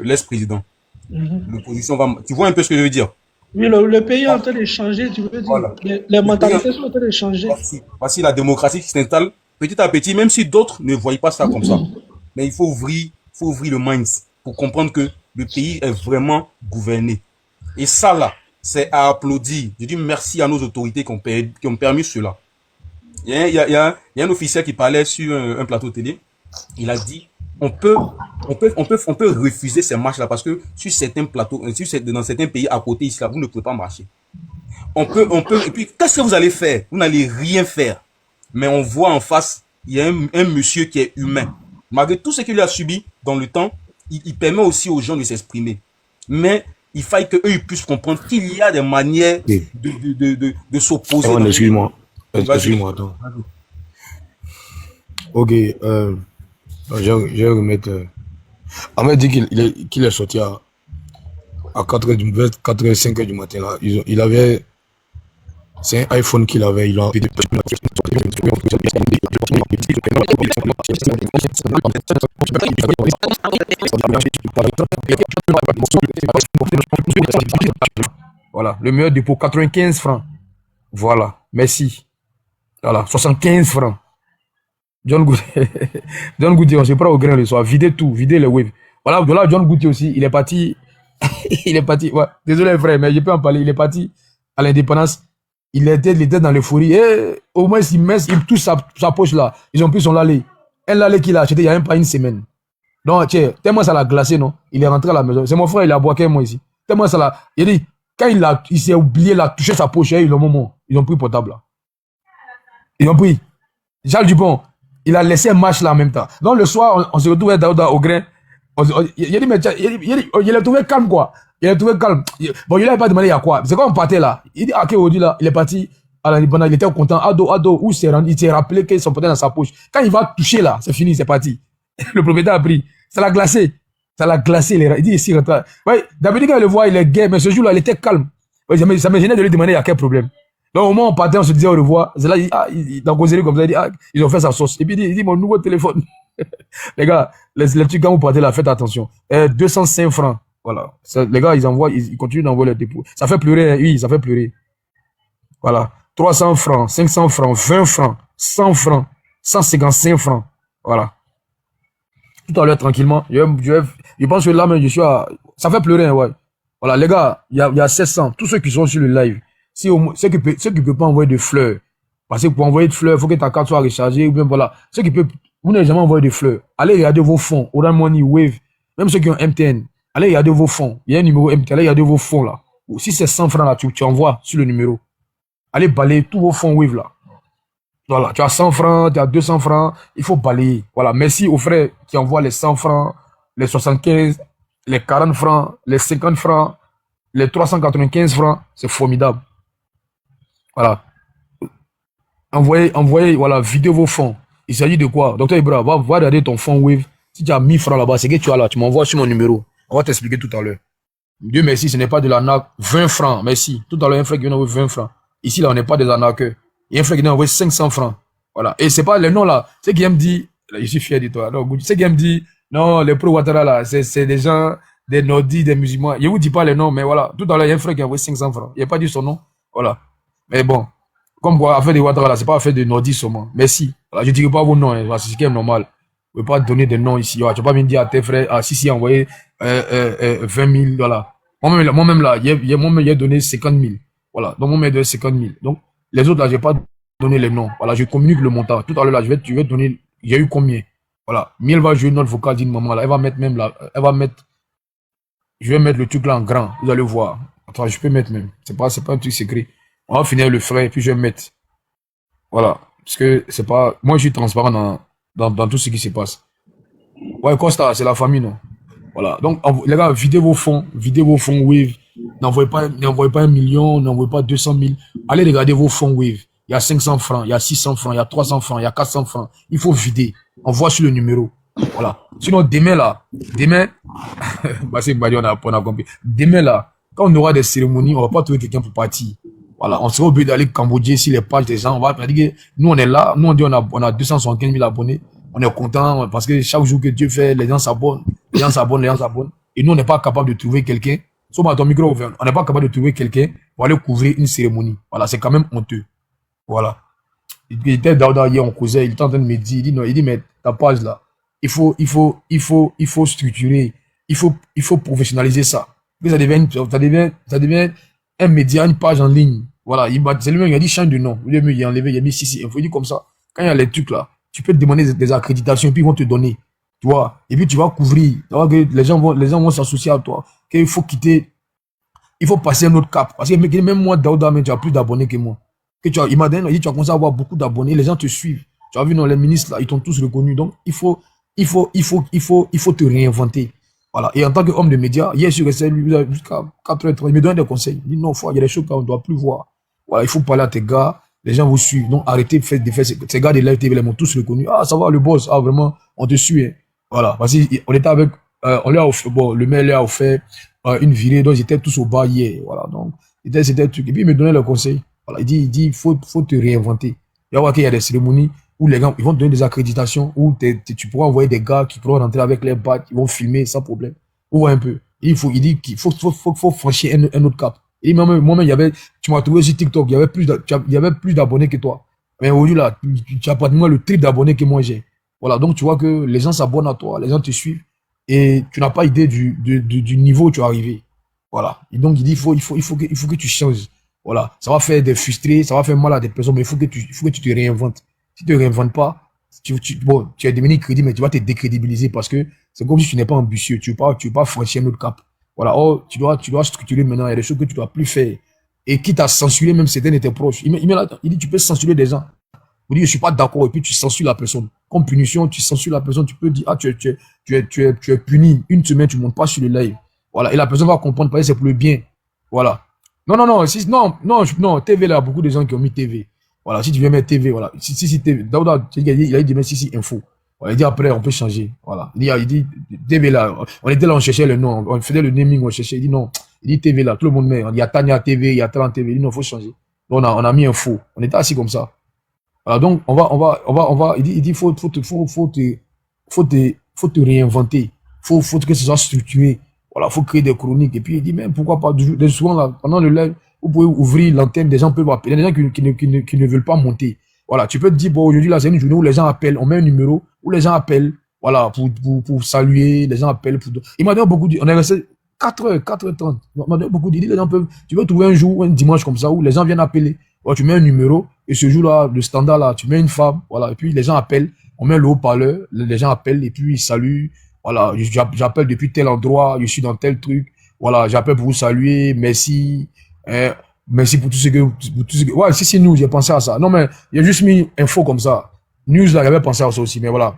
l'ex-président. L'opposition va... Tu vois un peu ce que je veux dire? Oui, le pays est en train de changer, tu veux dire. Voilà. Les mentalités sont en train de changer. Voici la démocratie qui s'installe petit à petit, même si d'autres ne voient pas ça comme ça. Mais il faut ouvrir le mind pour comprendre que le pays est vraiment gouverné. Et ça là, c'est à applaudir. Je dis merci à nos autorités qui ont permis cela. Il y a un officiel qui parlait sur un plateau télé. Il a dit, on peut refuser ces marches-là parce que sur certains plateaux, dans certains pays à côté ici, là, vous ne pouvez pas marcher. On peut, et puis, qu'est-ce que vous allez faire? Vous n'allez rien faire. Mais on voit en face, il y a un monsieur qui est humain. Malgré tout ce qu'il a subi dans le temps, il permet aussi aux gens de s'exprimer. Mais il faille qu'eux ils puissent comprendre qu'il y a des manières de s'opposer. Oh, excuse-moi. Excuse-moi, attends. Ok, je vais remettre. Ahmed dit qu'il est sorti à 4h05 du matin. Là. Il avait. C'est un iPhone qu'il avait. Il a. Voilà, le meilleur dépôt, 95 francs. Voilà, merci. Voilà, 75 francs. John Goutier, on se prend au grain le soir. Videz tout, videz les waves. Voilà, John Goutier aussi, il est parti. Il est parti. Ouais, désolé frère, mais je peux en parler. Il est parti à l'indépendance. Il était dans l'euphorie. Et au moins, il touche sa poche là. Ils ont pris son lalé. Un lalé qu'il a acheté il y a même pas une semaine. Donc, tiens, tellement ça l'a glacé, non? Il est rentré à la maison. C'est mon frère, il a boqué moi ici. Tellement ça l'a. Il a dit, quand il s'est oublié, il a touché sa poche, ils ont pris portable là. Ils ont pris. Charles Dupont, il a laissé un match là en même temps. Donc, le soir, on se retrouvait au grain. Il a dit, mais il a trouvé calme quoi. Il a trouvé calme. Bon, il n'avait pas demandé il y a quoi. C'est quand on partait là. Il dit, ok, aujourd'hui là, il est parti à l'indépendance, il était content. Ado, où s'est rendu? Il s'est rappelé qu'il s'en portait dans sa poche. Quand il va toucher là, c'est fini, c'est parti. Le propriétaire a pris. Ça l'a glacé. Ça l'a glacé. Il dit ici, rentre. Ouais, d'habitude, quand il le voit, il est gay, mais ce jour-là, il était calme. Ouais, ça me gênait de lui demander il y a quel problème. Donc, au moment où on partait, on se disait au revoir. C'est là, dans causerie comme ça, il dit, ils ont fait sa sauce. Et puis, il dit, mon nouveau téléphone. Les gars, les petits gars, vous partez là, faites attention. 205 francs. Voilà. Les gars, ils continuent d'envoyer les dépôts. Ça fait pleurer, oui, ça fait pleurer. Voilà. 300 francs, 500 francs, 20 francs, 100 francs, 155 francs. Voilà. Tout à l'heure, tranquillement. Je pense que là, même, je suis à... Ça fait pleurer, ouais. Voilà, les gars, il y a 700. Tous ceux qui sont sur le live, ceux qui peuvent pas envoyer de fleurs, parce que pour envoyer de fleurs, il faut que ta carte soit rechargée, ou bien voilà. Ceux qui peuvent, vous n'avez jamais envoyé de fleurs. Allez regarder vos fonds, Orange Money, Wave, même ceux qui ont MTN. Allez regarder vos fonds. Il y a un numéro MTN, allez regarder vos fonds là. Ou si c'est 100 francs là, tu envoies sur le numéro. Allez balayer tous vos fonds Wave là. Voilà, tu as 100 francs, tu as 200 francs, il faut balayer. Voilà, merci aux frères qui envoient les 100 francs, les 75, les 40 francs, les 50 francs, les 395 francs, c'est formidable. Voilà. Envoyez, voilà, videz vos fonds. Il s'agit de quoi? Docteur Ibra, va regarder ton fonds Wave. Si tu as 1000 francs là-bas, c'est que tu as là, tu m'envoies sur mon numéro. On va t'expliquer tout à l'heure. Dieu merci, ce n'est pas de l'arnaque. 20 francs, merci. Tout à l'heure, un frère qui vient d'envoyer 20 francs. Ici, là, on n'est pas des arnaqueurs. Il y a un frère qui vient d'envoyer 500 francs. Voilà. Et c'est pas les noms là. C'est qui me dit, là, je suis fier de toi. Non, c'est qui me dit, non, les pro-Ouattara là, c'est des gens, des nordis, des musulmans. Je vous dis pas les noms, mais voilà. Tout à l'heure, il y a un frère qui a envoyé 500 francs. Il n'a pas dit son nom. Voilà. Mais bon. Comme quoi, affaire de Ouattara là, c'est pas affaire de nordis seulement. Merci. Voilà, je ne dirai pas vos noms, hein, c'est ce qui est normal. Je ne peux pas donner des noms ici. Tu ne vas pas me dire à tes frères, ah, si, envoyé 20 000, voilà. Moi-même là, moi-même, j'ai donné 50 000. Voilà. Donc, moi-même, j'ai donné 50 000. Donc, les autres là, je n'ai pas donné les noms. Voilà, je communique le montant. Tout à l'heure là, je vais donner, j'ai eu combien. Voilà. Miel va jouer notre vocal d'une maman là. Elle va mettre même là, je vais mettre le truc là en grand. Vous allez voir. Attends, je peux mettre même. C'est pas un truc secret. On va finir le frais et puis je vais mettre. Voilà. Parce que c'est pas, moi je suis transparent dans tout ce qui se passe. Ouais, Costa, c'est la famille, non? Voilà. Donc, les gars, videz vos fonds Wave. N'envoyez pas 1 million, n'envoyez pas 200 000. Allez regarder vos fonds Wave. Il y a 500 francs, il y a 600 francs, il y a 300 francs, il y a 400 francs. Il faut vider. On voit sur le numéro. Voilà. Sinon, demain, bah, c'est on a compris. Demain, là, quand on aura des cérémonies, on va pas trouver quelqu'un pour partir. Voilà. On sera obligé d'aller Cambodge si les pages des gens, on va dire que nous, on est là. Nous, on dit, on a 275 000 abonnés. On est content parce que chaque jour que Dieu fait, les gens s'abonnent. Et nous, on n'est pas capable de trouver quelqu'un. Sauf à ton micro ouvert. On n'est pas capable de trouver quelqu'un pour aller couvrir une cérémonie. Voilà. C'est quand même honteux. Voilà. Il était Daouda hier, on causait, il était en train de me dire, il dit, mais ta page là, il faut structurer, il faut professionnaliser ça. Ça devient un média, une page en ligne. Voilà, c'est lui-même, il a dit change de nom. Il a enlevé, il a mis il faut dire comme ça. Quand il y a les trucs là, tu peux te demander des accréditations et puis ils vont te donner. Tu vois, et puis tu vas couvrir. Tu vois que les gens vont s'associer à toi. Qu'il faut quitter, il faut passer un autre cap. Parce que même moi, Daouda, tu as plus d'abonnés que moi. Il m'a dit, tu as commencé à avoir beaucoup d'abonnés, les gens te suivent. Tu as vu, non, les ministres, là, ils t'ont tous reconnus. Donc, il faut te réinventer. Voilà. Et en tant qu'homme de médias, hier, je suis resté jusqu'à 4h30. Il me donne des conseils. Il dit, non, il y a des choses qu'on ne doit plus voir. Voilà, il faut parler à tes gars. Les gens vous suivent. Donc, arrêtez de faire ces gars de Live TV, ils m'ont tous reconnus. Ah, ça va, le boss. Ah, vraiment, on te suit. Hein. Voilà. Parce qu'on était avec, on lui a offert, bon, le maire lui a offert une virée. Donc, ils étaient tous au bar hier. Voilà. Donc, c'était le truc. Et puis, il me donnait le conseil. Voilà, il dit, il faut te réinventer. Il va voir qu'il y a des cérémonies où les gars, ils vont te donner des accréditations, où tu pourras envoyer des gars qui pourront rentrer avec les bacs, ils vont filmer sans problème. On voit un peu. Il dit qu'il faut franchir un autre cap. Et moi-même, tu m'as trouvé sur TikTok, il y avait plus d'abonnés que toi. Mais aujourd'hui, là, tu as pratiquement le triple d'abonnés que moi j'ai. Voilà, donc tu vois que les gens s'abonnent à toi, les gens te suivent, et tu n'as pas idée du niveau où tu es arrivé. Voilà. Et donc, il dit, il faut que tu changes. Voilà, ça va faire des frustrés, ça va faire mal à des personnes, mais il faut que tu te réinventes. Si tu te réinventes pas, tu es devenu crédible, mais tu vas te décrédibiliser parce que c'est comme si tu n'es pas ambitieux, tu veux pas franchir un autre cap. Voilà, tu dois structurer maintenant, il y a des choses que tu dois plus faire. Et quitte à censurer même certains de tes proches. Il dit, tu peux censurer des gens. Vous dites, je suis pas d'accord, et puis tu censures la personne. Comme punition, tu censures la personne, tu peux dire, ah, tu es puni. Une semaine, tu montes pas sur le live. Voilà, et la personne va comprendre parce que c'est pour le bien. Voilà. Non, TV, là, beaucoup de gens qui ont mis TV. Voilà, si tu veux mettre TV, voilà. Si TV, Daouda, il a dit, si, info. Voilà, il dit après, on peut changer. Voilà. Il dit, TV, là, on était là, on cherchait le nom, on faisait le naming, on cherchait. Il dit non. Il dit TV, là, tout le monde met. Il y a Tania TV, il y a Talent TV. Il dit non, faut changer. Donc, on a mis info. On était assis comme ça. Voilà, donc, on va, il dit, faut te réinventer. Faut que ce soit structuré. Voilà, faut créer des chroniques. Et puis, il dit, mais pourquoi pas, souvent, là, pendant le live, vous pouvez ouvrir l'antenne, des gens peuvent appeler. Il y a des gens qui ne veulent pas monter. Voilà, tu peux te dire, bon, aujourd'hui, là, c'est une journée où les gens appellent, on met un numéro, où les gens appellent, voilà, pour saluer, les gens appellent pour... Il m'a donné beaucoup dit, on est resté 4h30. Il m'a donné beaucoup dit, les gens peuvent, tu peux trouver un jour, un dimanche comme ça, où les gens viennent appeler. Voilà, tu mets un numéro, et ce jour-là, le standard, là, tu mets une femme, voilà, et puis les gens appellent, on met le haut-parleur, les gens appellent, et puis ils saluent. Voilà, j'appelle depuis tel endroit, je suis dans tel truc. Voilà, j'appelle pour vous saluer, merci. Merci pour tout ce que... Ouais, si, nous, j'ai pensé à ça. Non, mais il a juste mis info comme ça. News, là, j'avais pensé à ça aussi, mais voilà.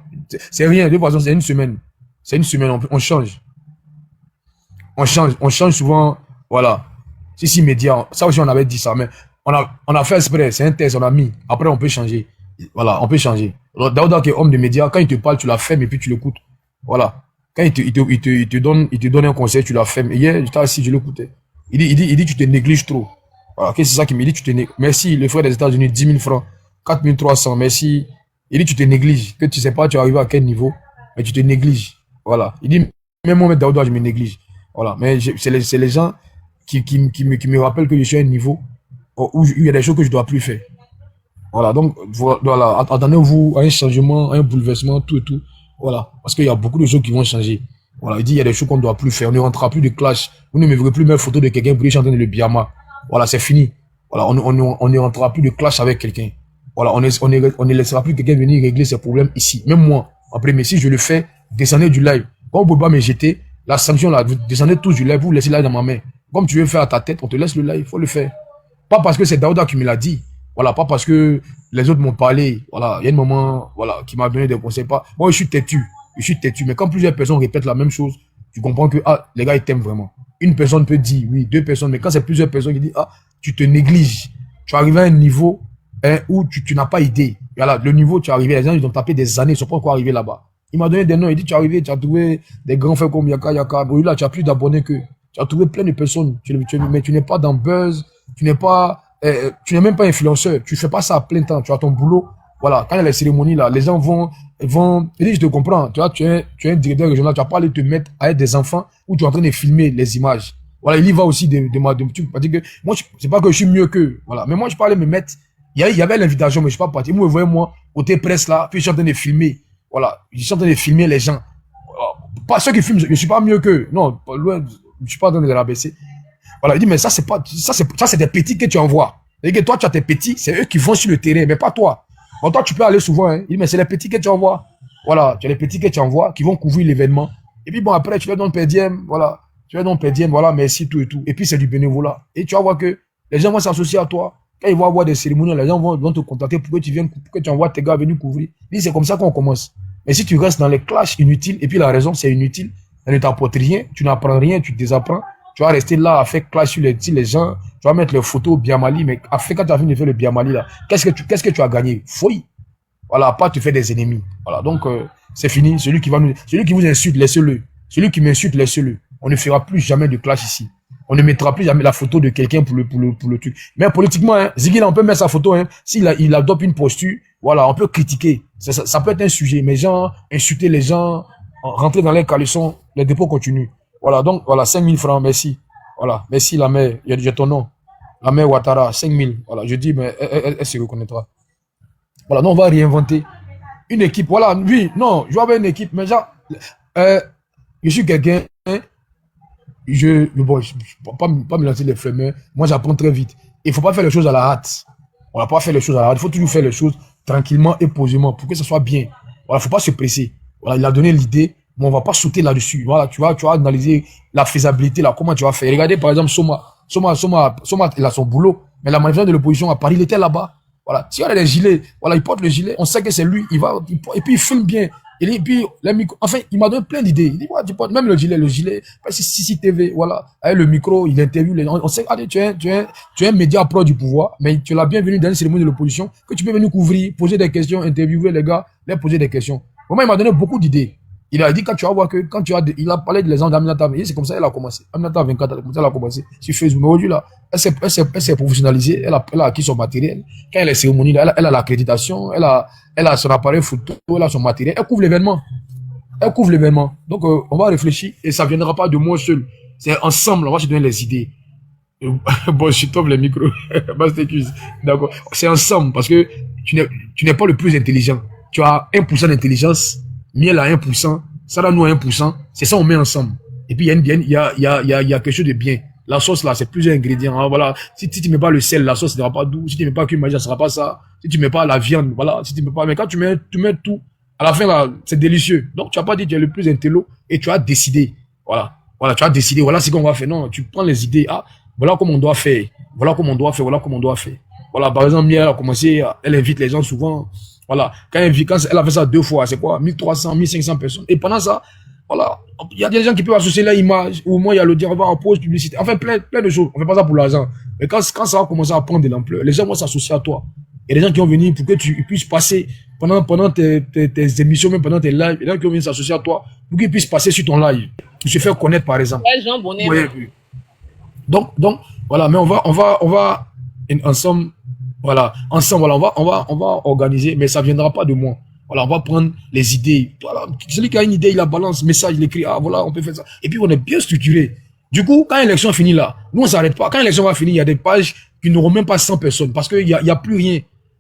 C'est rien, de toute façon, c'est une semaine. C'est une semaine, on change. On change souvent, voilà. Si, média, ça aussi, on avait dit ça, mais on a fait exprès, c'est un test, on a mis. Après, on peut changer. Voilà, on peut changer. Daouda, qui est homme de médias, quand il te parle, tu la fermes et puis tu l'écoutes. Voilà. Quand il te donne un conseil, tu la fermes. Et hier, j'étais assis, je l'écoutais. Il dit, tu te négliges trop. Voilà. Qu'est-ce que c'est ça qu'il me dit, tu te négliges. Merci, le frère des États-Unis, 10 000 francs. 4300, merci. Il dit, tu te négliges, que tu sais pas, tu es arrivé à quel niveau, mais tu te négliges. Voilà. Il dit, même moi, Daouda, je me néglige. Voilà. Mais c'est les gens qui me rappellent que je suis à un niveau où il y a des choses que je dois plus faire. Voilà. Donc, voilà. Attendez-vous à un changement, à un bouleversement, tout et tout. Voilà. Parce qu'il y a beaucoup de choses qui vont changer. Voilà. Il dit, il y a des choses qu'on ne doit plus faire. On ne rentrera plus de clash. Vous ne me verrez plus mettre photo de quelqu'un pour chanter le Biama. Voilà. C'est fini. Voilà. On ne rentrera plus de clash avec quelqu'un. Voilà. On ne laissera plus quelqu'un venir régler ses problèmes ici. Même moi. Après, mais si je le fais, descendez du live. Quand vous ne pouvez pas me jeter, la sanction là, vous descendez tous du live, vous laissez le live dans ma main. Comme tu veux faire à ta tête, on te laisse le live, il faut le faire. Pas parce que c'est Daouda qui me l'a dit. Voilà, pas parce que les autres m'ont parlé. Voilà, il y a un moment, voilà, qui m'a donné des conseils. Pas, moi, je suis têtu. Mais quand plusieurs personnes répètent la même chose, tu comprends que, ah, les gars, ils t'aiment vraiment. Une personne peut dire, oui, 2 personnes, mais quand c'est plusieurs personnes qui disent, ah, tu te négliges. Tu arrives à un niveau, hein, où tu n'as pas idée. Voilà, le niveau, tu es arrivé, les gens, ils ont tapé des années, ils ne sont pas encore arrivés là-bas. Il m'a donné des noms, il dit, tu es arrivé, tu as trouvé des grands frères comme Yaka. Bon, là, tu as plus d'abonnés que, tu as trouvé plein de personnes, mais tu n'es pas dans buzz, tu n'es même pas influenceur, tu fais pas ça à plein temps, tu as ton boulot. Voilà, quand il y a les cérémonies là, les gens vont, il dit, je te comprends, tu vois, tu es un directeur régional, tu vas pas aller te mettre avec des enfants où tu es en train de filmer les images. Voilà, il y va aussi de trucs, parce que moi, c'est pas que je suis mieux qu'eux, voilà, mais moi, je parlais me mettre, il y avait l'invitation, mais je suis pas parti. Vous me voyez, moi, côté presse là, puis je suis en train de filmer. Voilà, je suis en train de filmer les gens. Pas ceux qui filment, je suis pas mieux qu'eux. Non, loin, je suis pas en train de les rabaisser. Voilà, il dit, mais ça, c'est des petits que tu envoies. Et que toi, tu as tes petits, c'est eux qui vont sur le terrain, mais pas toi. Bon, toi, tu peux aller souvent, hein. Il dit, mais c'est les petits que tu envoies. Voilà, tu as les petits que tu envoies qui vont couvrir l'événement. Et puis, bon, après, tu vas dans le PDM, voilà. Tu vas dans le PDM, voilà, merci, tout et tout. Et puis, c'est du bénévolat. Et tu vas voir que les gens vont s'associer à toi. Quand ils vont avoir des cérémonies, les gens vont te contacter pour que tu viennes, pour que tu envoies tes gars venir couvrir. Il dit, c'est comme ça qu'on commence. Mais si tu restes dans les clashs inutiles, et puis la raison, c'est inutile, ça ne t'apporte rien, tu n'apprends rien, tu désapprends, tu vas rester là à faire clash sur les gens, tu vas mettre les photos Biamali, mais après, quand tu as fini de faire le Biamali, là, qu'est-ce que tu as gagné? Fouille. Voilà, pas te faire des ennemis. Voilà, donc, c'est fini. Celui qui vous insulte, laissez-le. Celui qui m'insulte, laissez-le. On ne fera plus jamais de clash ici. On ne mettra plus jamais la photo de quelqu'un pour le truc. Mais politiquement, hein, Ziggy, là, on peut mettre sa photo, hein. Il adopte une posture, voilà, on peut critiquer. Ça peut être un sujet, mais genre, insulter les gens, rentrer dans les caleçons, les dépôts continuent. Voilà, donc, voilà, 5000 francs, merci. Voilà, merci la mère, j'ai ton nom. La mère Ouattara, 5000. Voilà, je dis, mais elle se reconnaîtra. Voilà, non, on va réinventer une équipe. Voilà, oui, non, je vais avoir une équipe, mais genre, je suis quelqu'un, hein, bon, je ne peux pas me lancer les flemmeurs. Moi, j'apprends très vite. Il ne faut pas faire les choses à la hâte. On ne va pas faire les choses à la hâte. Il faut toujours faire les choses tranquillement et posément pour que ça soit bien. Voilà, il ne faut pas se presser. Voilà, il a donné l'idée, mais on ne va pas sauter là-dessus. Voilà, tu vas analyser la faisabilité, là, comment tu vas faire. Regardez, par exemple, Soma, il a son boulot, mais la manifestation de l'opposition à Paris, il était là-bas. Voilà, si on a des gilets, voilà, il porte le gilet, on sait que c'est lui, et puis il filme bien. Et puis, les micros, enfin, il m'a donné plein d'idées. Il dit, tu portes même le gilet, c'est CCTV, voilà. Avec le micro, il interviewe les gens. On sait, allez, tu es un média pro du pouvoir, mais tu l'as bienvenu dans une cérémonie de l'opposition, que tu peux venir couvrir, poser des questions, interviewer les gars, leur poser des questions. Vraiment, il m'a donné beaucoup d'idées. Il a dit, quand tu vas voir que, il a parlé de l'exemple d'Aminata, c'est comme ça qu'elle a commencé. Aminata 24, comme ça, elle a commencé sur Facebook. Mais aujourd'hui, là, elle s'est professionnalisée, elle a acquis son matériel. Quand elle est cérémonie, là, elle a l'accréditation, elle a son appareil photo, elle a son matériel, elle couvre l'événement. Donc, on va réfléchir et ça viendra pas de moi seul. C'est ensemble, on va se donner les idées. Bon, je tombe les micros. D'accord. C'est ensemble parce que tu n'es pas le plus intelligent. Tu as 1% d'intelligence. Miel à 1%, ça nous à 1%, c'est ça on met ensemble. Et puis il y a quelque chose de bien. La sauce là, c'est plusieurs ingrédients. Hein, voilà. Si tu mets pas le sel, la sauce ne sera pas doux. Si tu mets pas cumin, ça sera pas ça. Si tu mets pas la viande, voilà. Si tu mets pas, mais quand tu mets tout, à la fin là, c'est délicieux. Donc tu as pas dit que tu es le plus intello et tu as décidé. Voilà, tu as décidé. Voilà ce qu'on va faire. Non, tu prends les idées. Ah, voilà comment on doit faire. Voilà, par exemple, Miel a commencé, elle invite les gens souvent. Voilà, quand elle a fait ça 2 fois, c'est quoi? 1300, 1500 personnes. Et pendant ça, voilà, il y a des gens qui peuvent associer leur image, ou au moins il y a le dire, on va en pause publicité. Enfin, plein de choses. On fait pas ça pour l'argent. Mais quand ça va commencer à prendre de l'ampleur, les gens vont s'associer à toi. Il y a des gens qui vont venir pour que tu puisses passer pendant tes émissions, même pendant tes lives. Il y a des gens qui vont venir s'associer à toi pour qu'ils puissent passer sur ton live. Pour se faire connaître, par exemple. Ouais, Jean Bonnet. Donc, voilà, mais on va ensemble, Voilà, ensemble, voilà, on va organiser, mais ça viendra pas de moi. Voilà, on va prendre les idées. Voilà, celui qui a une idée, il la balance, message, il écrit, ah voilà, on peut faire ça. Et puis on est bien structuré. Du coup, quand l'élection finit là, nous on s'arrête pas. Quand l'élection va finir, il y a des pages qui n'auront même pas 100 personnes parce qu'il y a plus rien.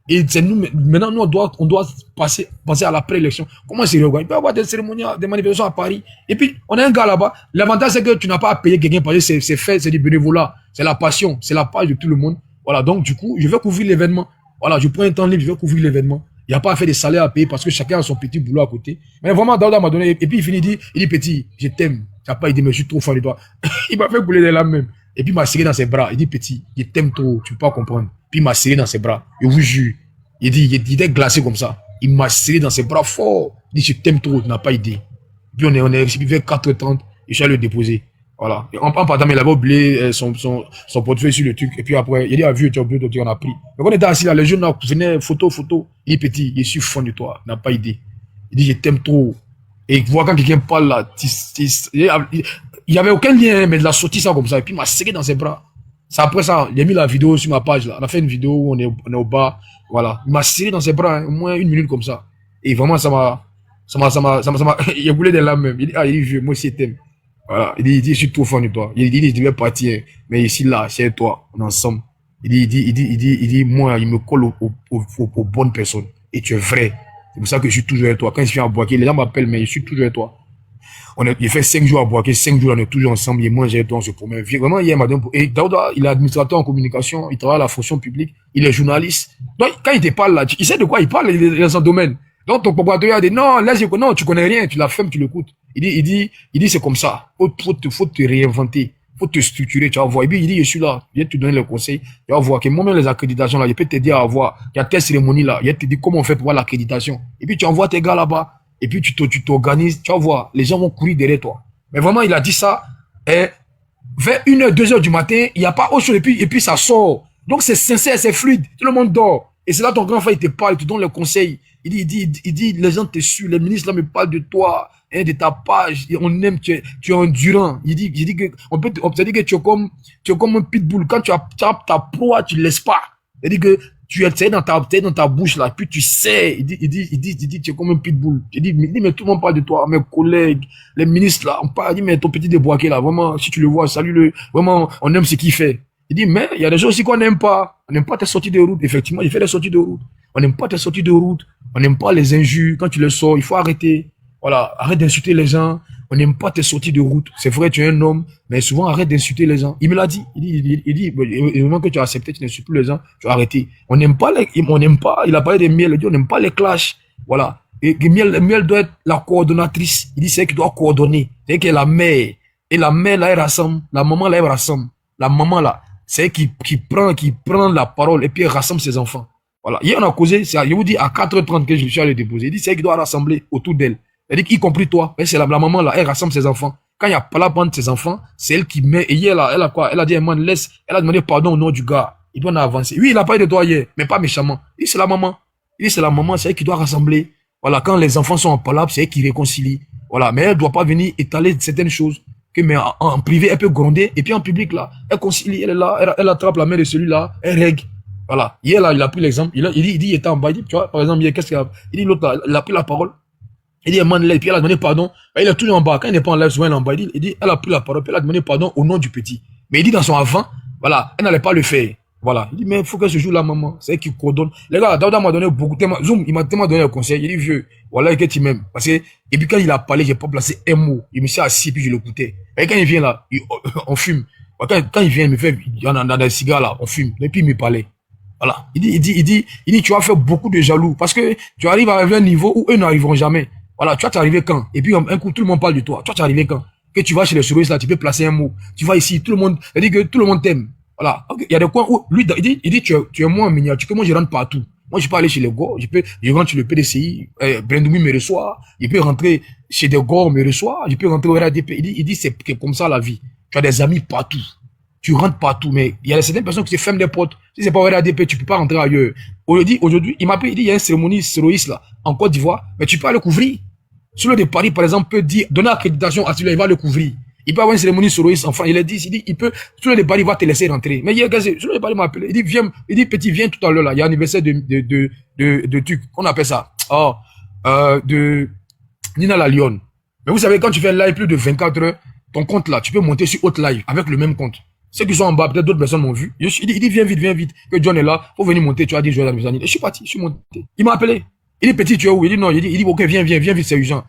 Et c'est nous, maintenant, nous, on doit passer à l'après-élection. Comment c'est le gars? Il peut y avoir des cérémonies, des manifestations à Paris. Et puis, on a un gars là-bas. L'avantage, c'est que tu n'as pas à payer quelqu'un parce que c'est fait, c'est du bénévolat. C'est la passion, c'est la page de tout le monde. Voilà. Donc, du coup, je vais couvrir l'événement. Voilà. Je prends un temps libre, je vais couvrir l'événement. Il n'y a pas à faire des salaires à payer parce que chacun a son petit boulot à côté. Mais vraiment, Daouda m'a donné, et puis il finit, il dit, petit, je t'aime. Tu n'as pas idée, mais je suis trop fan de toi. Il m'a fait couler des larmes même. Et puis il m'a serré dans ses bras. Il dit, petit, je t'aime trop, tu peux pas comprendre. Puis il m'a serré dans ses bras. Je vous jure. Il était glacé comme ça. Il m'a serré dans ses bras fort. Il dit, je t'aime trop, tu n'as pas idée. Puis on est vers 4h30, et je suis allé le déposer. Voilà. Et en partant, mais il avait oublié son portefeuille sur le truc. Et puis après, il dit, ah, vieux, tu as oublié, on a pris. Donc on était assis là, les jeunes là, venaient, photo. Il dit, petit, je suis fan de toi, tu n'as pas idée. Il dit, je t'aime trop. Et vois quand quelqu'un parle là, il y avait aucun lien, mais il a sorti ça comme ça. Et puis il m'a serré dans ses bras. C'est après ça, il a mis la vidéo sur ma page là. On a fait une vidéo où on est au bar. Voilà. Il m'a serré dans ses bras, au moins 1 minute comme ça. Et vraiment, ça m'a, il a coulé des larmes même. Il dit, ah, il dit, moi aussi, je t'aime. Voilà. Il dit, je suis trop fan de toi. Il dit, je devais partir. Mais ici, là, c'est toi. On est ensemble. Il dit, moi, il me colle aux bonnes personnes. Et tu es vrai. C'est pour ça que je suis toujours avec toi. Quand je viens à Boaké, les gens m'appellent, mais je suis toujours avec toi. Il fait 5 jours à Boaké, 5 jours, on est toujours ensemble. Et moi, j'ai toi, on se promet. Vraiment, hier, madame, et Daouda, il est administrateur en communication, il travaille à la fonction publique, il est journaliste. Donc, quand il te parle là, il sait de quoi il parle, il est dans son domaine. Donc, ton propriétaire dit, non, là, non, tu connais rien, tu la fermes, tu l'écoutes. Il dit, c'est comme ça. Faut te réinventer. Faut te structurer, tu vas voir. Et puis, il dit, je suis là, je vais te donner le conseil. Tu vas voir que moi-même, les accréditations là, je peux t'aider à avoir, il y a telle cérémonie là, je vais te dire comment on fait pour avoir l'accréditation. Et puis, tu envoies tes gars là-bas. Et puis, tu t'organises, tu vas voir, les gens vont courir derrière toi. Mais vraiment, il a dit ça, et vers 1h, 2h du matin, il n'y a pas autre chose, et puis ça sort. Donc, c'est sincère, c'est fluide, tout le monde dort. Et c'est là ton grand frère, il te parle, il te donne le conseil. Il dit, les gens te suivent, les ministres là me parlent de toi, hein, de ta page, on aime, tu es endurant. Il dit que, on peut te dire que tu es comme un pitbull. Quand tu as ta proie, tu ne laisses pas. Il dit que, tu es dans ta bouche là, puis tu sais, il dit, tu es comme un pitbull. Il dit, mais tout le monde parle de toi, mes collègues, les ministres là, on parle, il dit, mais ton petit déboîqué là, vraiment, si tu le vois, salue-le, vraiment, on aime ce qu'il fait. Il dit, mais il y a des choses aussi qu'on n'aime pas. On n'aime pas tes sorties de route. Effectivement, il fait des sorties de route. On n'aime pas tes sorties de route. On n'aime pas les injures. Quand tu les sors, il faut arrêter. Voilà, arrête d'insulter les gens. On n'aime pas tes sorties de route. C'est vrai, tu es un homme, mais souvent arrête d'insulter les gens. Il me l'a dit. Il dit, au moment que tu as accepté, tu n'insultes plus les gens, tu as arrêté. On n'aime pas il a parlé de Miel, il dit, on n'aime pas les clashs. Voilà. Et Miel doit être la coordonnatrice. Il dit, c'est elle qui doit coordonner. C'est elle qui est la mère. Et la mère, là, elle rassemble. La maman, là, elle rassemble. La maman, là, c'est elle qui prend la parole et puis elle rassemble ses enfants. Voilà. Hier, on a causé, je vous dis, à 4h30 que je suis allé déposer. Il dit, c'est elle qui doit rassembler autour d'elle. Elle dit, y compris toi. C'est la maman, là, elle rassemble ses enfants. Quand il n'y a pas la bande de ses enfants, c'est elle qui met, et hier, là, elle a quoi? Elle a dit, elle a demandé pardon au nom du gars. Il doit en avancer. Oui, il a parlé de toi hier, mais pas méchamment. Il dit, c'est la maman. Il dit, c'est la maman, c'est elle qui doit rassembler. Voilà. Quand les enfants sont en palabre, c'est elle qui réconcilie. Voilà. Mais elle ne doit pas venir étaler certaines choses. Mais en privé, elle peut gronder, et puis en public, là, elle concilie, elle est là, elle attrape la main de celui-là, elle règle. Voilà. Hier, là, il a pris l'exemple, il dit, il était en bas, il dit, tu vois, par exemple, qu'est-ce qu'il a, il dit, l'autre, là, il a pris la parole, il dit, et puis elle a demandé pardon, il est toujours en bas, quand il n'est pas en live, souvent il est en bas, il dit, elle a pris la parole, puis elle a demandé pardon au nom du petit. Mais il dit dans son avant, voilà, elle n'allait pas le faire. Voilà. Il dit, mais il faut que ce jour-là, maman, c'est elle qui coordonne. Les gars, Daouda m'a donné beaucoup, Zoom, il m'a tellement donné le conseil, il dit, vieux, voilà, que tu m'aimes. Parce que, et puis quand il a parlé, j'ai pas placé un mot. Il me s'est assis, puis je l'écoutais. Et quand il vient là, on fume. Quand il vient, il me fait, il y en a dans des cigares là, on fume. Et puis il me parlait. Voilà. Il dit, tu as fait beaucoup de jaloux. Parce que tu arrives à un niveau où eux n'arriveront jamais. Voilà. Tu vas t'arriver quand? Et puis, un coup, tout le monde parle de toi. Tu vas t'arriver quand? Que tu vas chez les souris là, tu peux placer un mot. Tu vas ici, tout le monde, il dit que tout le monde t'aime. Voilà. Il y a des coins où, lui, il dit, tu es moins en miniature, que moi je rentre partout. Moi, je peux aller chez les gars, je rentre chez le PDCI, Brendoumi me reçoit, je peux rentrer chez des gars, me reçoit, je peux rentrer au RADP. Il dit, c'est comme ça la vie. Tu as des amis partout. Tu rentres partout, mais il y a certaines personnes qui se ferment des portes. Si c'est pas au RADP, tu peux pas rentrer ailleurs. Aujourd'hui, il m'a appris, il dit, il y a une cérémonie séroïste là, en Côte d'Ivoire, mais tu peux aller couvrir. Celui de Paris, par exemple, peut dire, donner accréditation à celui-là, il va le couvrir. Il peut avoir une cérémonie soroïste, enfin, il a dit, il peut, sur le départ, il va te laisser rentrer. Mais hier, sur le départ, il m'a appelé. Il dit, petit, viens tout à l'heure, là. Il y a l'anniversaire de truc. On appelle ça. De Nina la Lyon. Mais vous savez, quand tu fais un live plus de 24 heures, ton compte là, tu peux monter sur autre live avec le même compte. Ceux qui sont en bas, peut-être d'autres personnes m'ont vu. Il dit, viens vite, que John est là, faut venir monter, tu as dit jouer à la. Et je suis parti, je suis monté. Il m'a appelé. Il dit, petit, tu es où? Il dit, non, il dit, ok, viens vite, c'est urgent.